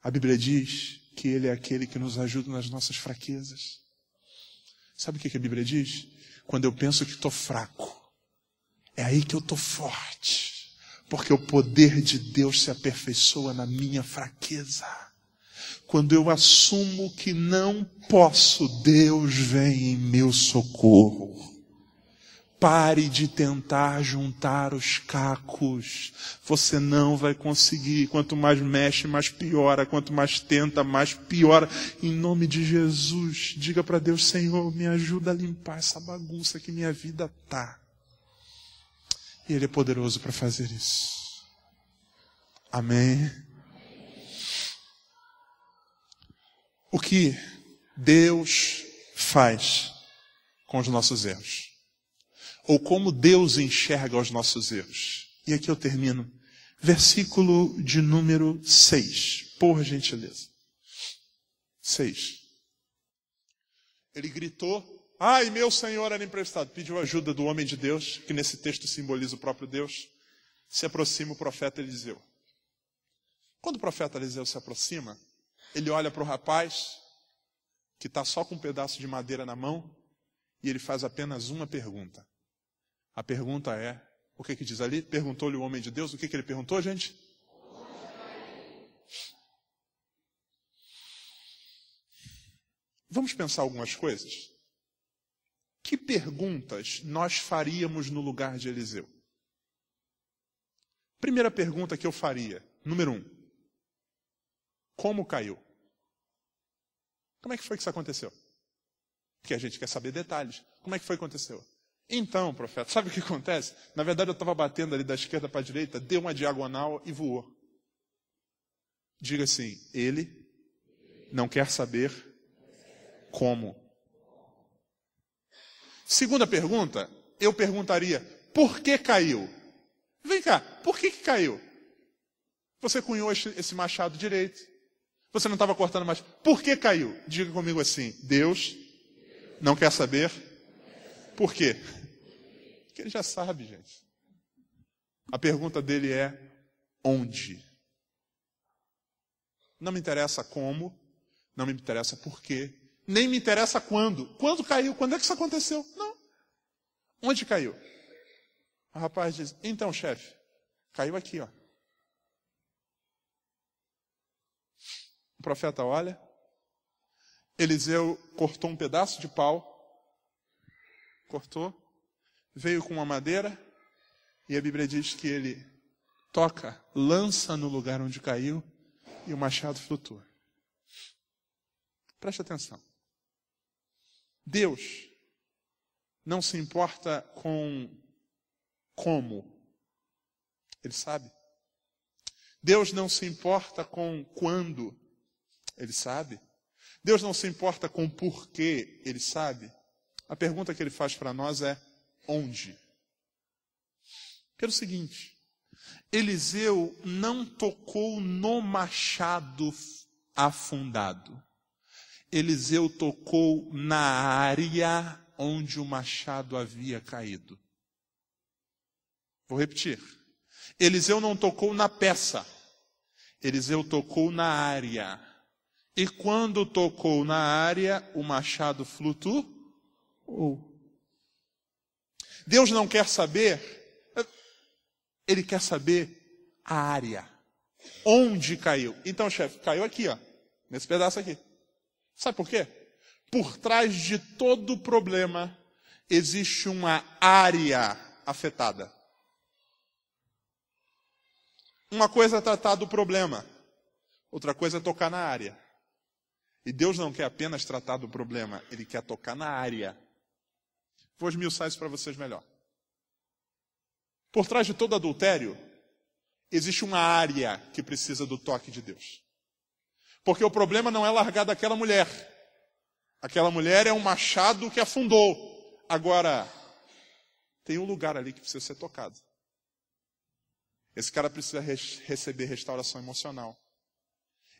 A Bíblia diz que Ele é aquele que nos ajuda nas nossas fraquezas. Sabe o que a Bíblia diz? Quando eu penso que estou fraco, É aí que eu estou forte. Porque o poder de Deus se aperfeiçoa na minha fraqueza. Quando eu assumo que não posso, Deus vem em meu socorro. Pare de tentar juntar os cacos. Você não vai conseguir. Quanto mais mexe, mais piora. Quanto mais tenta, mais piora. Em nome de Jesus, diga para Deus: Senhor, me ajuda a limpar essa bagunça que minha vida tá. E Ele é poderoso para fazer isso. Amém. O que Deus faz com os nossos erros? Ou como Deus enxerga os nossos erros? E aqui eu termino. Versículo de número 6. Por gentileza. 6. Ele gritou: ai, meu Senhor era emprestado. Pediu ajuda do homem de Deus, que nesse texto simboliza o próprio Deus. Se aproxima o profeta Eliseu. Quando o profeta Eliseu se aproxima, ele olha para o rapaz, que está só com um pedaço de madeira na mão, e ele faz apenas uma pergunta. A pergunta é, o que diz ali? Perguntou-lhe o homem de Deus. O que ele perguntou, gente? Vamos pensar algumas coisas? Que perguntas nós faríamos no lugar de Eliseu? Primeira pergunta que eu faria, número 1. Como caiu? Como é que foi que isso aconteceu? Porque a gente quer saber detalhes. Como é que foi que aconteceu? Então, profeta, sabe o que acontece? Na verdade, eu estava batendo ali da esquerda para a direita, deu uma diagonal e voou. Diga assim: ele não quer saber como. Segunda pergunta, eu perguntaria: por que caiu? Vem cá, por que caiu? Você cunhou esse machado direito. Você não estava cortando mais. Por que caiu? Diga comigo assim: Deus não quer saber por quê? Porque Ele já sabe, gente. A pergunta dele é: onde? Não me interessa como, não me interessa por quê, nem me interessa quando. Quando caiu? Quando é que isso aconteceu? Não. Onde caiu? O rapaz diz: então, chefe, caiu aqui, ó. O profeta olha, Eliseu cortou um pedaço de pau, cortou, veio com uma madeira, e a Bíblia diz que ele toca, lança no lugar onde caiu, e o machado flutua. Preste atenção. Deus não se importa com como. Ele sabe. Deus não se importa com quando. Ele sabe. Deus não se importa com porquê. Ele sabe. A pergunta que ele faz para nós é: onde? Pelo seguinte, Eliseu não tocou no machado afundado. Eliseu tocou na área onde o machado havia caído. Vou repetir. Eliseu não tocou na peça. Eliseu tocou na área. E quando tocou na área, o machado flutuou. Deus não quer saber, Ele quer saber a área. Onde caiu? Então, chefe, caiu aqui, ó, nesse pedaço aqui. Sabe por quê? Por trás de todo problema existe uma área afetada. Uma coisa é tratar do problema, outra coisa é tocar na área. E Deus não quer apenas tratar do problema, Ele quer tocar na área. Vou esmiuçar isso para vocês melhor. Por trás de todo adultério, existe uma área que precisa do toque de Deus. Porque o problema não é largar daquela mulher. Aquela mulher é um machado que afundou. Agora, tem um lugar ali que precisa ser tocado. Esse cara precisa receber restauração emocional.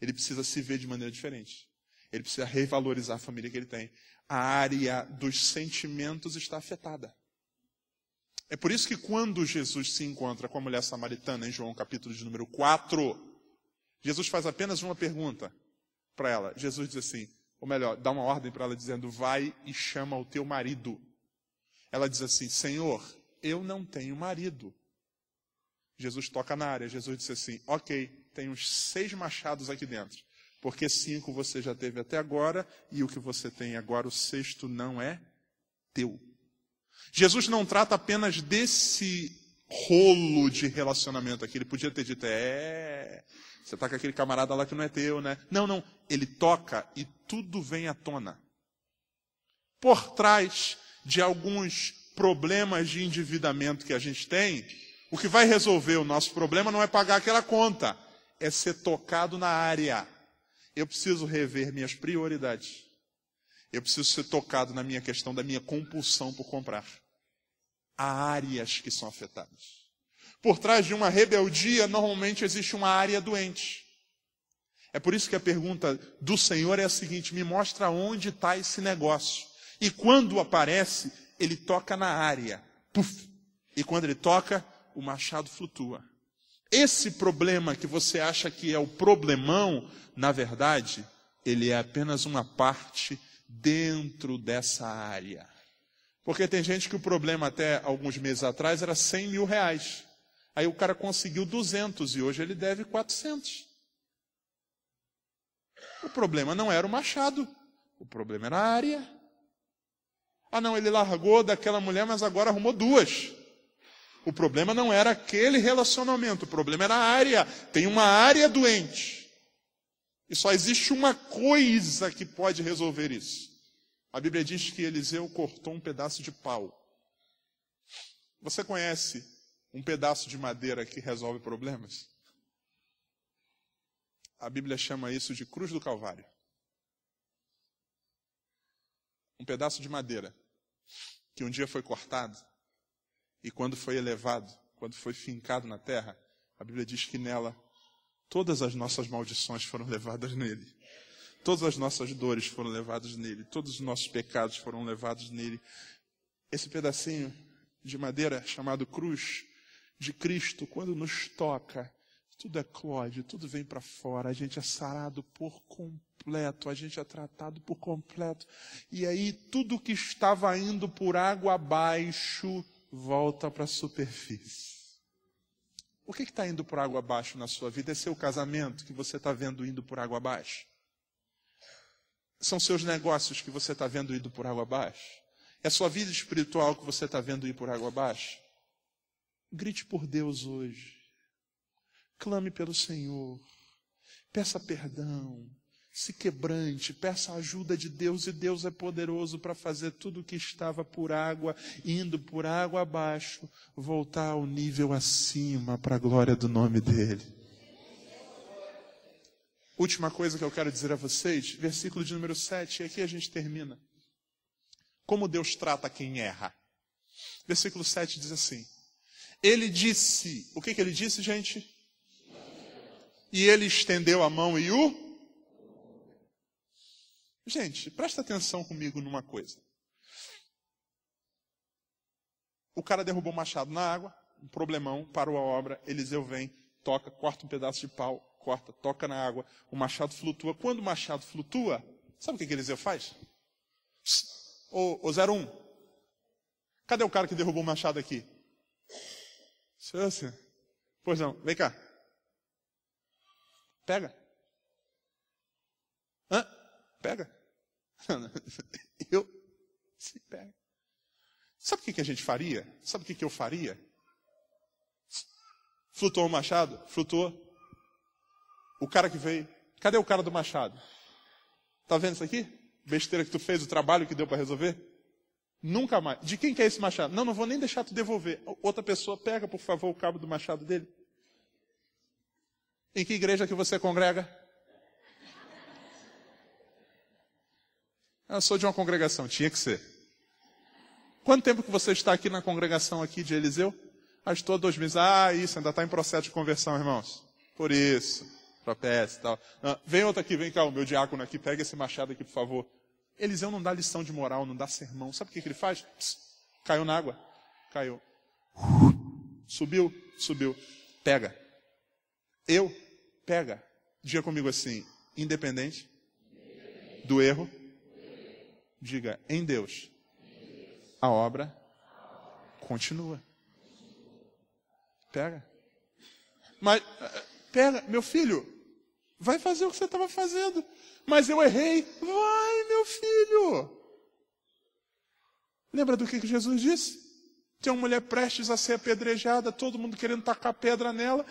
Ele precisa se ver de maneira diferente. Ele precisa revalorizar a família que ele tem. A área dos sentimentos está afetada. É por isso que quando Jesus se encontra com a mulher samaritana, em João capítulo de número 4, Jesus faz apenas uma pergunta para ela. Jesus diz assim, ou melhor, dá uma ordem para ela dizendo: vai e chama o teu marido. Ela diz assim: Senhor, eu não tenho marido. Jesus toca na área. Jesus disse assim, ok, tem uns 6 machados aqui dentro. Porque 5 você já teve até agora, e o que você tem agora, o 6º, não é teu. Jesus não trata apenas desse rolo de relacionamento aqui. Ele podia ter dito, você está com aquele camarada lá que não é teu, né? Não. Ele toca e tudo vem à tona. Por trás de alguns problemas de endividamento que a gente tem, o que vai resolver o nosso problema não é pagar aquela conta, é ser tocado na área. Eu preciso rever minhas prioridades. Eu preciso ser tocado na minha questão da minha compulsão por comprar. Há áreas que são afetadas. Por trás de uma rebeldia, normalmente existe uma área doente. É por isso que a pergunta do Senhor é a seguinte, me mostra onde está esse negócio. E quando aparece, ele toca na área. Puf! E quando ele toca, o machado flutua. Esse problema que você acha que é o problemão, na verdade, ele é apenas uma parte dentro dessa área. Porque tem gente que o problema até alguns meses atrás era 100 mil reais. Aí o cara conseguiu 200 e hoje ele deve 400. O problema não era o machado, o problema era a área. Ah não, ele largou daquela mulher, mas agora arrumou 2. O problema não era aquele relacionamento, o problema era a área. Tem uma área doente. E só existe uma coisa que pode resolver isso. A Bíblia diz que Eliseu cortou um pedaço de pau. Você conhece um pedaço de madeira que resolve problemas? A Bíblia chama isso de cruz do Calvário. Um pedaço de madeira que um dia foi cortado e quando foi elevado, quando foi fincado na terra, a Bíblia diz que nela todas as nossas maldições foram levadas nele. Todas as nossas dores foram levadas nele. Todos os nossos pecados foram levados nele. Esse pedacinho de madeira chamado cruz de Cristo, quando nos toca, tudo eclode, tudo vem para fora. A gente é sarado por completo. A gente é tratado por completo. E aí tudo que estava indo por água abaixo volta para a superfície. O que está indo por água abaixo na sua vida? É seu casamento que você está vendo indo por água abaixo? São seus negócios que você está vendo indo por água abaixo? É sua vida espiritual que você está vendo ir por água abaixo? Grite por Deus hoje. Clame pelo Senhor. Peça perdão. Se quebrante. Peça a ajuda de Deus. E Deus é poderoso para fazer tudo o que estava por água, indo por água abaixo, voltar ao nível acima para a glória do nome dEle. Última coisa que eu quero dizer a vocês, versículo de número 7, e aqui a gente termina. Como Deus trata quem erra. Versículo 7 diz assim, ele disse, o que ele disse, gente? E ele estendeu a mão e o... Gente, presta atenção comigo numa coisa. O cara derrubou o machado na água, um problemão, parou a obra, Eliseu vem, toca, corta um pedaço de pau, corta, toca na água, o machado flutua. Quando o machado flutua, sabe o que Eliseu faz? Ô 01, cadê o cara que derrubou o machado aqui? Senhor, pois não, vem cá. Pega. Hã? Pega. Sim, pega. Sabe o que a gente faria? Sabe o que eu faria? Flutuou o machado? Flutuou. O cara que veio, cadê o cara do machado? Tá vendo isso aqui? Besteira que tu fez, o trabalho que deu para resolver? Nunca mais. De quem que é esse machado? Não vou nem deixar tu devolver. Outra pessoa, pega, por favor, o cabo do machado dele. Em que igreja que você congrega? Eu sou de uma congregação, tinha que ser. Quanto tempo que você está aqui na congregação aqui de Eliseu? Estou há 2 meses. Isso, ainda está em processo de conversão, irmãos. Por isso. Tropece e tal. Vem outro aqui, vem cá, o meu diácono aqui, pega esse machado aqui, por favor. Eliseu não dá lição de moral, não dá sermão. Sabe o que ele faz? Caiu na água. Caiu. Subiu. Pega. Pega. Diga comigo assim, independente do erro, diga, em Deus, a obra continua. Pega. Mas, pega, meu filho, vai fazer o que você estava fazendo. Mas eu errei. Vai, meu filho. Lembra do que Jesus disse? Tem uma mulher prestes a ser apedrejada, todo mundo querendo tacar pedra nela,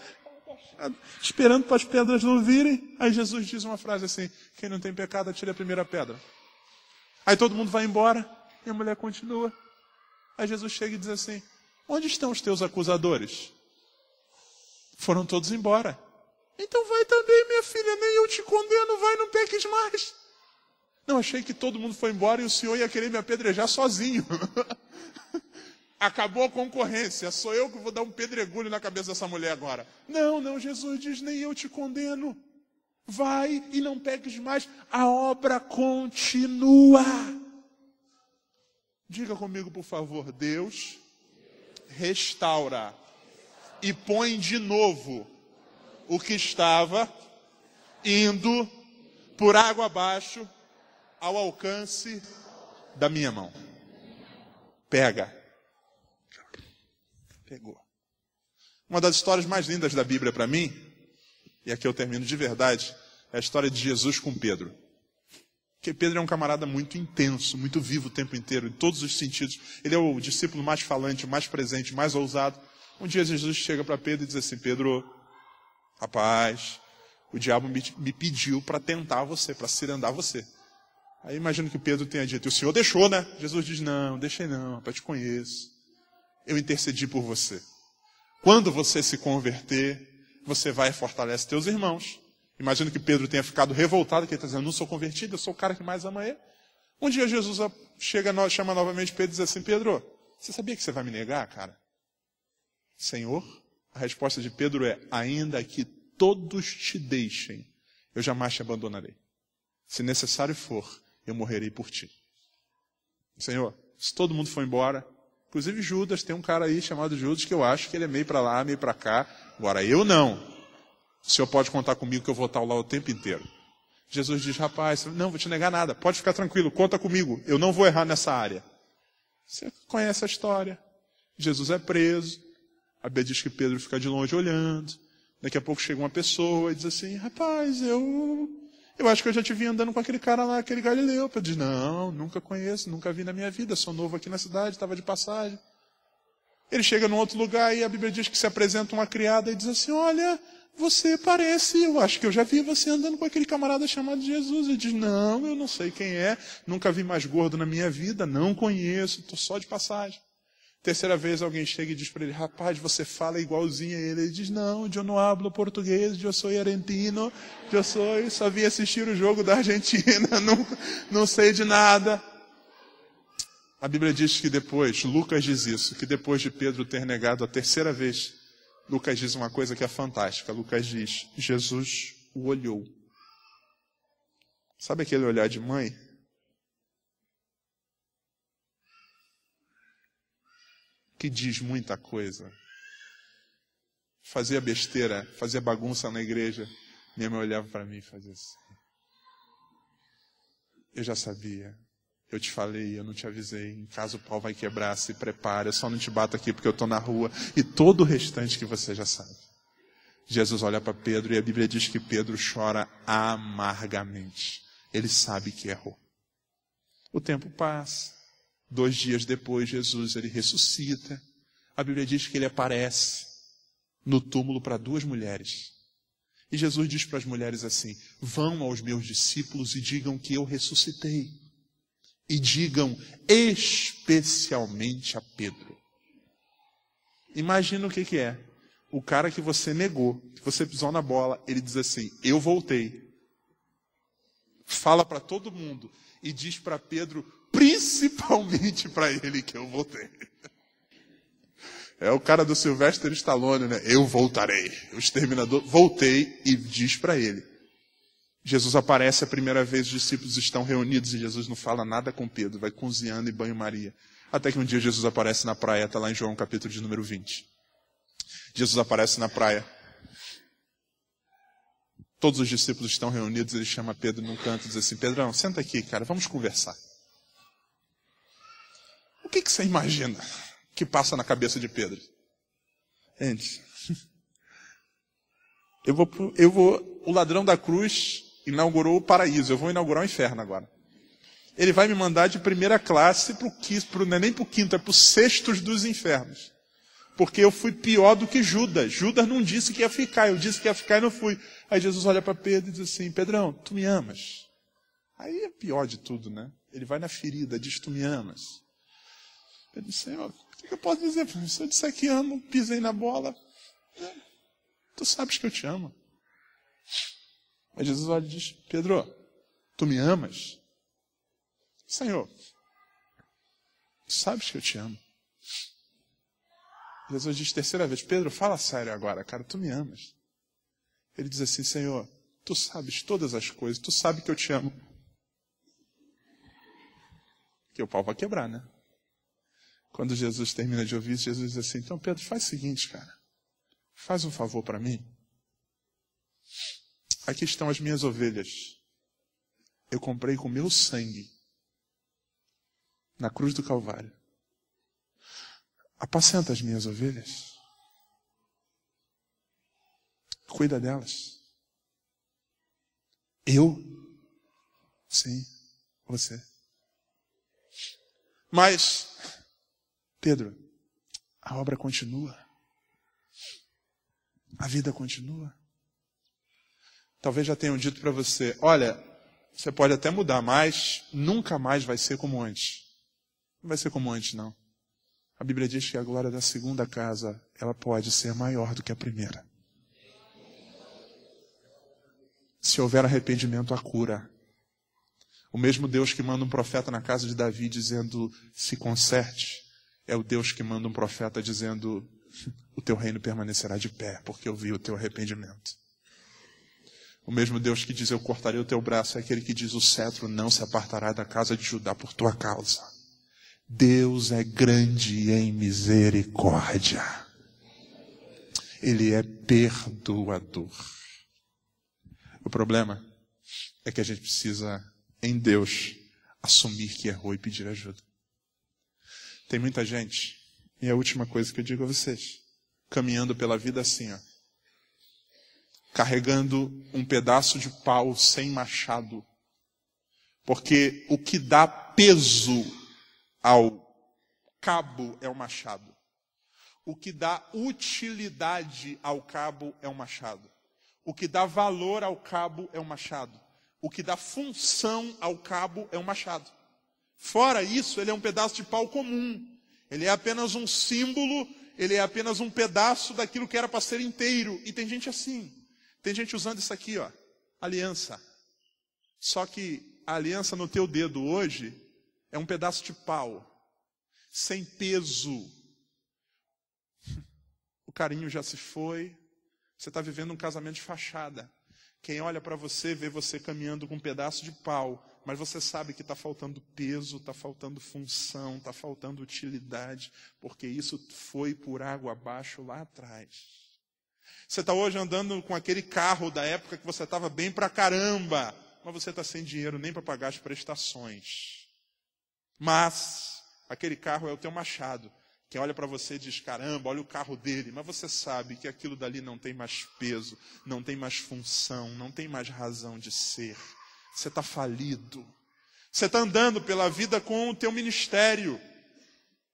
esperando para as pedras não virem. Aí Jesus diz uma frase assim: quem não tem pecado, atire a primeira pedra. Aí todo mundo vai embora e a mulher continua. Aí Jesus chega e diz assim: onde estão os teus acusadores? Foram todos embora. Então vai também, minha filha, nem eu te condeno, vai, não peques mais. Não, achei que todo mundo foi embora e o Senhor ia querer me apedrejar sozinho. Acabou a concorrência, sou eu que vou dar um pedregulho na cabeça dessa mulher agora. Não, Jesus diz, nem eu te condeno. Vai e não peques mais, a obra continua. Diga comigo, por favor: Deus restaura e põe de novo o que estava indo por água abaixo ao alcance da minha mão. Pega. Pegou. Uma das histórias mais lindas da Bíblia para mim, e aqui eu termino de verdade, é a história de Jesus com Pedro. Porque Pedro é um camarada muito intenso, muito vivo o tempo inteiro, em todos os sentidos. Ele é o discípulo mais falante, mais presente, mais ousado. Um dia Jesus chega para Pedro e diz assim: Pedro, rapaz, o diabo me pediu para tentar você, para cirandar você. Aí imagino que Pedro tenha dito: e o Senhor deixou, né? Jesus diz: não, deixei não, rapaz, te conheço. Eu intercedi por você. Quando você se converter, você vai e fortalece teus irmãos. Imagino que Pedro tenha ficado revoltado, que ele está dizendo: não sou convertido, eu sou o cara que mais ama ele. Um dia Jesus chama novamente Pedro e diz assim: Pedro, você sabia que você vai me negar, cara? Senhor, a resposta de Pedro é: ainda que todos te deixem, eu jamais te abandonarei. Se necessário for, eu morrerei por ti. Senhor, se todo mundo for embora, inclusive Judas, tem um cara aí chamado Judas que eu acho que ele é meio para lá, meio para cá. Agora eu não. O Senhor pode contar comigo que eu vou estar lá o tempo inteiro. Jesus diz: rapaz, não vou te negar nada, pode ficar tranquilo, conta comigo, eu não vou errar nessa área. Você conhece a história. Jesus é preso, a Bíblia diz que Pedro fica de longe olhando, daqui a pouco chega uma pessoa e diz assim: rapaz, eu acho que eu já te vi andando com aquele cara lá, aquele Galileu. Pedro diz: não, nunca conheço, nunca vi na minha vida, sou novo aqui na cidade, estava de passagem. Ele chega num outro lugar e a Bíblia diz que se apresenta uma criada e diz assim: olha, você parece, eu acho que eu já vi você andando com aquele camarada chamado Jesus. Ele diz: não, eu não sei quem é, nunca vi mais gordo na minha vida, não conheço, estou só de passagem. Terceira vez alguém chega e diz para ele: rapaz, você fala igualzinho a ele. Ele diz: não, eu não hablo português, eu sou argentino, eu só vim assistir o jogo da Argentina, não sei de nada. A Bíblia diz que depois, Lucas diz isso, que depois de Pedro ter negado a terceira vez, Lucas diz uma coisa que é fantástica. Lucas diz: Jesus o olhou. Sabe aquele olhar de mãe? Que diz muita coisa. Fazia besteira, fazia bagunça na igreja. Minha mãe olhava para mim e fazia assim: eu já sabia. Eu te falei, eu não te avisei. Em caso o pau vai quebrar, se prepara. Eu só não te bato aqui porque eu estou na rua. E todo o restante que você já sabe. Jesus olha para Pedro e a Bíblia diz que Pedro chora amargamente. Ele sabe que errou. O tempo passa. 2 dias depois, Jesus ele ressuscita. A Bíblia diz que ele aparece no túmulo para 2 mulheres. E Jesus diz para as mulheres assim: vão aos meus discípulos e digam que eu ressuscitei. E digam especialmente a Pedro. Imagina o que é. O cara que você negou, que você pisou na bola, ele diz assim: eu voltei. Fala para todo mundo e diz para Pedro, principalmente para ele, que eu voltei. É o cara do Sylvester Stallone, né? Eu voltarei. O exterminador, voltei, e diz para ele. Jesus aparece a primeira vez, os discípulos estão reunidos e Jesus não fala nada com Pedro, vai cozinhando e banho-maria. Até que um dia Jesus aparece na praia, está lá em João capítulo de número 20. Jesus aparece na praia. Todos os discípulos estão reunidos, ele chama Pedro num canto e diz assim: Pedrão, senta aqui, cara, vamos conversar. O que você imagina que passa na cabeça de Pedro? Gente, o ladrão da cruz inaugurou o paraíso, eu vou inaugurar o inferno agora. Ele vai me mandar de primeira classe não é nem para o quinto, é para os sextos dos infernos. Porque eu fui pior do que Judas. Judas não disse que ia ficar, eu disse que ia ficar e não fui. Aí Jesus olha para Pedro e diz assim, Pedrão, tu me amas? Aí é pior de tudo, né? Ele vai na ferida, diz, tu me amas? Pedro diz, Senhor, o que eu posso dizer? Se eu disser que amo, pisei na bola, tu sabes que eu te amo. Aí Jesus olha e diz, Pedro, tu me amas? Senhor, tu sabes que eu te amo. Jesus diz terceira vez, Pedro, fala sério agora, cara, tu me amas. Ele diz assim, Senhor, tu sabes todas as coisas, tu sabes que eu te amo. Que o pau vai quebrar, né? Quando Jesus termina de ouvir isso, Jesus diz assim, então Pedro, faz o seguinte, cara, faz um favor para mim. Aqui estão as minhas ovelhas. Eu comprei com meu sangue na cruz do Calvário. Apacenta as minhas ovelhas. Cuida delas. Eu? Sim, você. Mas, Pedro, a obra continua. A vida continua. Talvez já tenham dito para você, olha, você pode até mudar, mas nunca mais vai ser como antes. Não vai ser como antes, não. A Bíblia diz que a glória da segunda casa, ela pode ser maior do que a primeira. Se houver arrependimento, há cura. O mesmo Deus que manda um profeta na casa de Davi dizendo, se conserte, é o Deus que manda um profeta dizendo, o teu reino permanecerá de pé, porque eu vi o teu arrependimento. O mesmo Deus que diz, eu cortarei o teu braço, é aquele que diz, o cetro não se apartará da casa de Judá por tua causa. Deus é grande em misericórdia. Ele é perdoador. O problema é que a gente precisa, em Deus, assumir que errou e pedir ajuda. Tem muita gente, e a última coisa que eu digo a vocês, caminhando pela vida assim, ó, carregando um pedaço de pau sem machado. Porque o que dá peso ao cabo é o machado. O que dá utilidade ao cabo é o machado. O que dá valor ao cabo é o machado. O que dá função ao cabo é o machado. Fora isso, ele é um pedaço de pau comum. Ele é apenas um símbolo, ele é apenas um pedaço daquilo que era para ser inteiro. E tem gente assim. Tem gente usando isso aqui, ó, aliança. Só que a aliança no teu dedo hoje é um pedaço de pau, sem peso. O carinho já se foi. Você está vivendo um casamento de fachada. Quem olha para você, vê você caminhando com um pedaço de pau, mas você sabe que está faltando peso, está faltando função, está faltando utilidade, porque isso foi por água abaixo lá atrás. Você está hoje andando com aquele carro da época que você estava bem pra caramba, mas você está sem dinheiro nem para pagar as prestações. Mas aquele carro é o teu machado. Quem olha para você e diz, caramba, olha o carro dele. Mas você sabe que aquilo dali não tem mais peso, não tem mais função, não tem mais razão de ser. Você está falido. Você está andando pela vida com o teu ministério.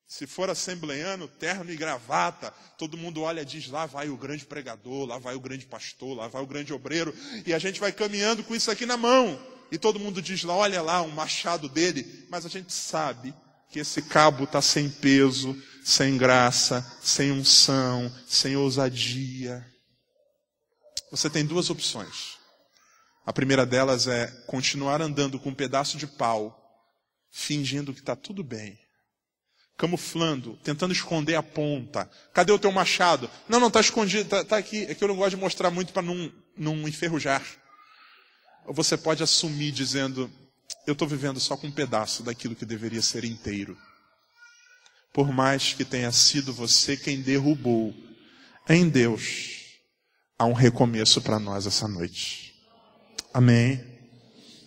Se for assembleiano, terno e gravata, todo mundo olha e diz, lá vai o grande pregador, lá vai o grande pastor, lá vai o grande obreiro. E a gente vai caminhando com isso aqui na mão. E todo mundo diz lá, olha lá, um machado dele. Mas a gente sabe que esse cabo está sem peso, sem graça, sem unção, sem ousadia. Você tem duas opções. A primeira delas é continuar andando com um pedaço de pau, fingindo que está tudo bem. Camuflando, tentando esconder a ponta. Cadê o teu machado? Não, está escondido, está aqui. É que eu não gosto de mostrar muito para não enferrujar. Ou você pode assumir dizendo, eu estou vivendo só com um pedaço daquilo que deveria ser inteiro. Por mais que tenha sido você quem derrubou, em Deus há um recomeço para nós essa noite. Amém?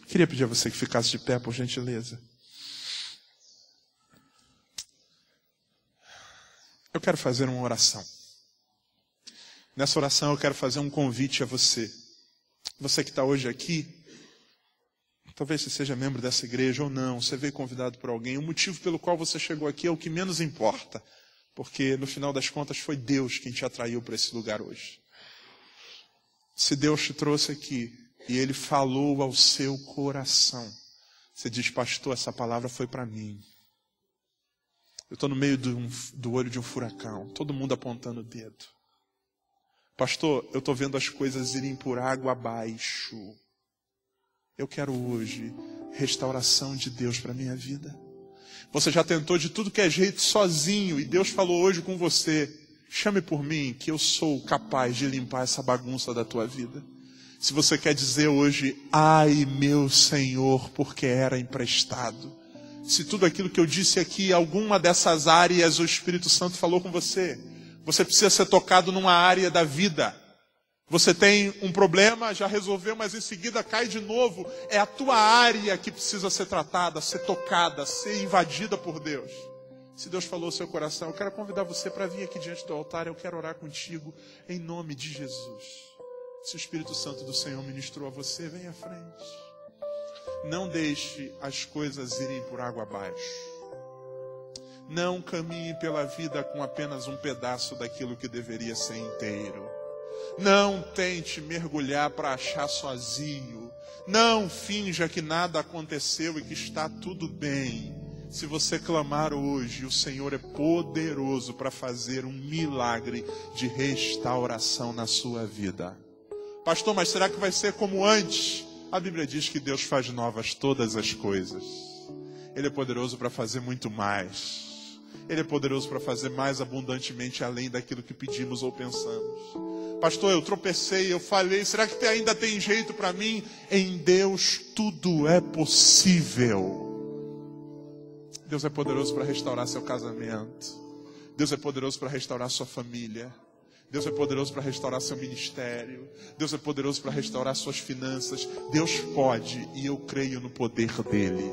Queria pedir a você que ficasse de pé, por gentileza. Eu quero fazer uma oração. Nessa oração eu quero fazer um convite a você. Você que está hoje aqui, talvez você seja membro dessa igreja ou não, você veio convidado por alguém. O motivo pelo qual você chegou aqui é o que menos importa. Porque no final das contas foi Deus quem te atraiu para esse lugar hoje. Se Deus te trouxe aqui e Ele falou ao seu coração, você diz, pastor, essa palavra foi para mim. Eu estou no meio do olho de um furacão, todo mundo apontando o dedo. Pastor, eu estou vendo as coisas irem por água abaixo. Eu quero hoje restauração de Deus para a minha vida. Você já tentou de tudo que é jeito sozinho e Deus falou hoje com você, chame por mim que eu sou capaz de limpar essa bagunça da tua vida. Se você quer dizer hoje, ai meu Senhor, porque era emprestado. Se tudo aquilo que eu disse aqui, alguma dessas áreas o Espírito Santo falou com você, você precisa ser tocado numa área da vida. Você tem um problema, já resolveu, mas em seguida cai de novo. É a tua área que precisa ser tratada, ser tocada, ser invadida por Deus. Se Deus falou ao seu coração, eu quero convidar você para vir aqui diante do altar, eu quero orar contigo em nome de Jesus. Se o Espírito Santo do Senhor ministrou a você, vem à frente. Não deixe as coisas irem por água abaixo. Não caminhe pela vida com apenas um pedaço daquilo que deveria ser inteiro. Não tente mergulhar para achar sozinho. Não finja que nada aconteceu e que está tudo bem. Se você clamar hoje, o Senhor é poderoso para fazer um milagre de restauração na sua vida. Pastor, mas será que vai ser como antes? A Bíblia diz que Deus faz novas todas as coisas. Ele é poderoso para fazer muito mais. Ele é poderoso para fazer mais abundantemente além daquilo que pedimos ou pensamos. Pastor, eu tropecei, eu falhei, será que ainda tem jeito para mim? Em Deus tudo é possível. Deus é poderoso para restaurar seu casamento. Deus é poderoso para restaurar sua família. Deus é poderoso para restaurar seu ministério. Deus é poderoso para restaurar suas finanças. Deus pode, e eu creio no poder dele.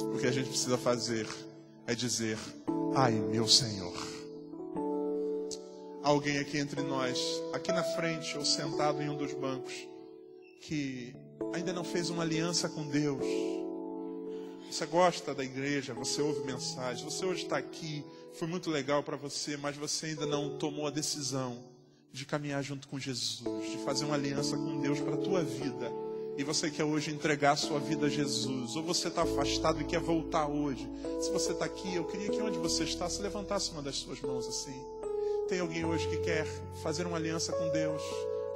O que a gente precisa fazer é dizer, ai meu Senhor. Alguém aqui entre nós, aqui na frente ou sentado em um dos bancos, que ainda não fez uma aliança com Deus. Você gosta da igreja, você ouve mensagem, você hoje está aqui, foi muito legal para você, mas você ainda não tomou a decisão de caminhar junto com Jesus, de fazer uma aliança com Deus para a tua vida. E você quer hoje entregar a sua vida a Jesus, ou você está afastado e quer voltar hoje. Se você está aqui, eu queria que onde você está, se levantasse uma das suas mãos assim. Tem alguém hoje que quer fazer uma aliança com Deus,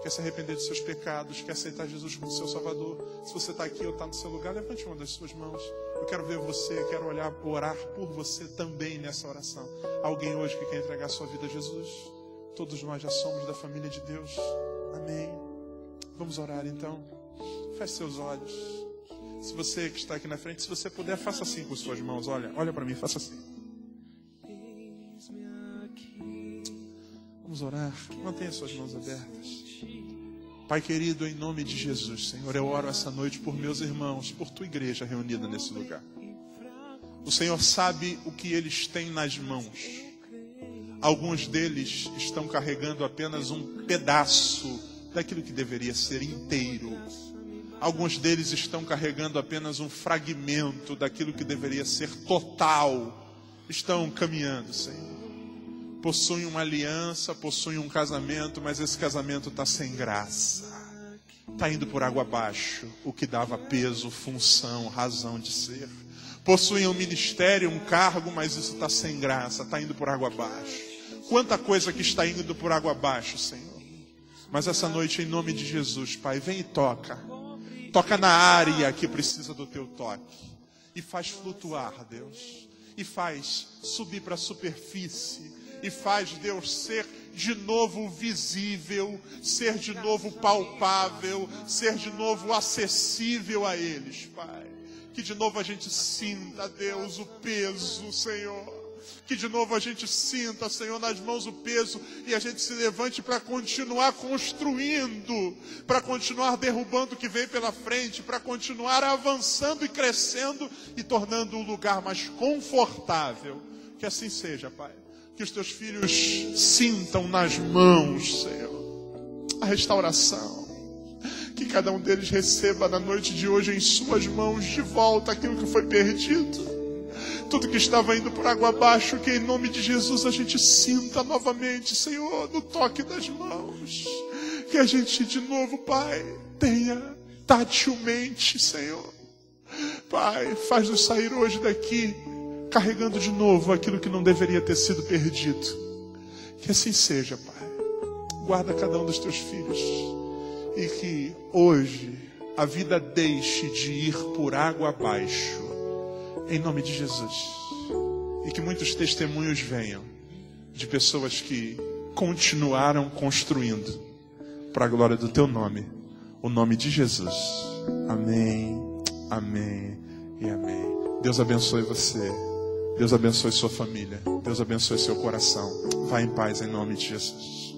quer se arrepender dos seus pecados, quer aceitar Jesus como seu Salvador? Se você está aqui ou está no seu lugar, levante uma das suas mãos. Eu quero ver você, quero orar por você também nessa oração. Alguém hoje que quer entregar a sua vida a Jesus? Todos nós já somos da família de Deus. Amém. Vamos orar então. Feche seus olhos. Se você que está aqui na frente, se você puder, faça assim com suas mãos. Olha para mim, faça assim. Vamos orar. Mantenha suas mãos abertas. Pai querido, em nome de Jesus, Senhor, eu oro essa noite por meus irmãos, por tua igreja reunida nesse lugar. O Senhor sabe o que eles têm nas mãos. Alguns deles estão carregando apenas um pedaço daquilo que deveria ser inteiro. Alguns deles estão carregando apenas um fragmento daquilo que deveria ser total. Estão caminhando, Senhor. Possuem uma aliança, possuem um casamento, mas esse casamento está sem graça. Está indo por água abaixo, o que dava peso, função, razão de ser. Possuem um ministério, um cargo, mas isso está sem graça, está indo por água abaixo. Quanta coisa que está indo por água abaixo, Senhor. Mas essa noite, em nome de Jesus, Pai, vem e toca. Toca na área que precisa do teu toque. E faz flutuar, Deus. E faz subir para a superfície. E faz, Deus, ser de novo visível, ser de novo palpável, ser de novo acessível a eles, Pai. Que de novo a gente sinta, Deus, o peso, Senhor. Que de novo a gente sinta, Senhor, nas mãos o peso e a gente se levante para continuar construindo, para continuar derrubando o que vem pela frente, para continuar avançando e crescendo e tornando o lugar mais confortável. Que assim seja, Pai. Que os teus filhos sintam nas mãos, Senhor, a restauração. Que cada um deles receba na noite de hoje em suas mãos de volta aquilo que foi perdido. Tudo que estava indo por água abaixo, que em nome de Jesus a gente sinta novamente, Senhor, no toque das mãos. Que a gente de novo, Pai, tenha tatilmente, Senhor. Pai, faz-nos sair hoje daqui carregando de novo aquilo que não deveria ter sido perdido. Que assim seja, Pai. Guarda cada um dos teus filhos. E que hoje a vida deixe de ir por água abaixo. Em nome de Jesus. E que muitos testemunhos venham de pessoas que continuaram construindo para a glória do teu nome. O nome de Jesus. Amém, amém e amém. Deus abençoe você. Deus abençoe sua família. Deus abençoe seu coração. Vá em paz em nome de Jesus.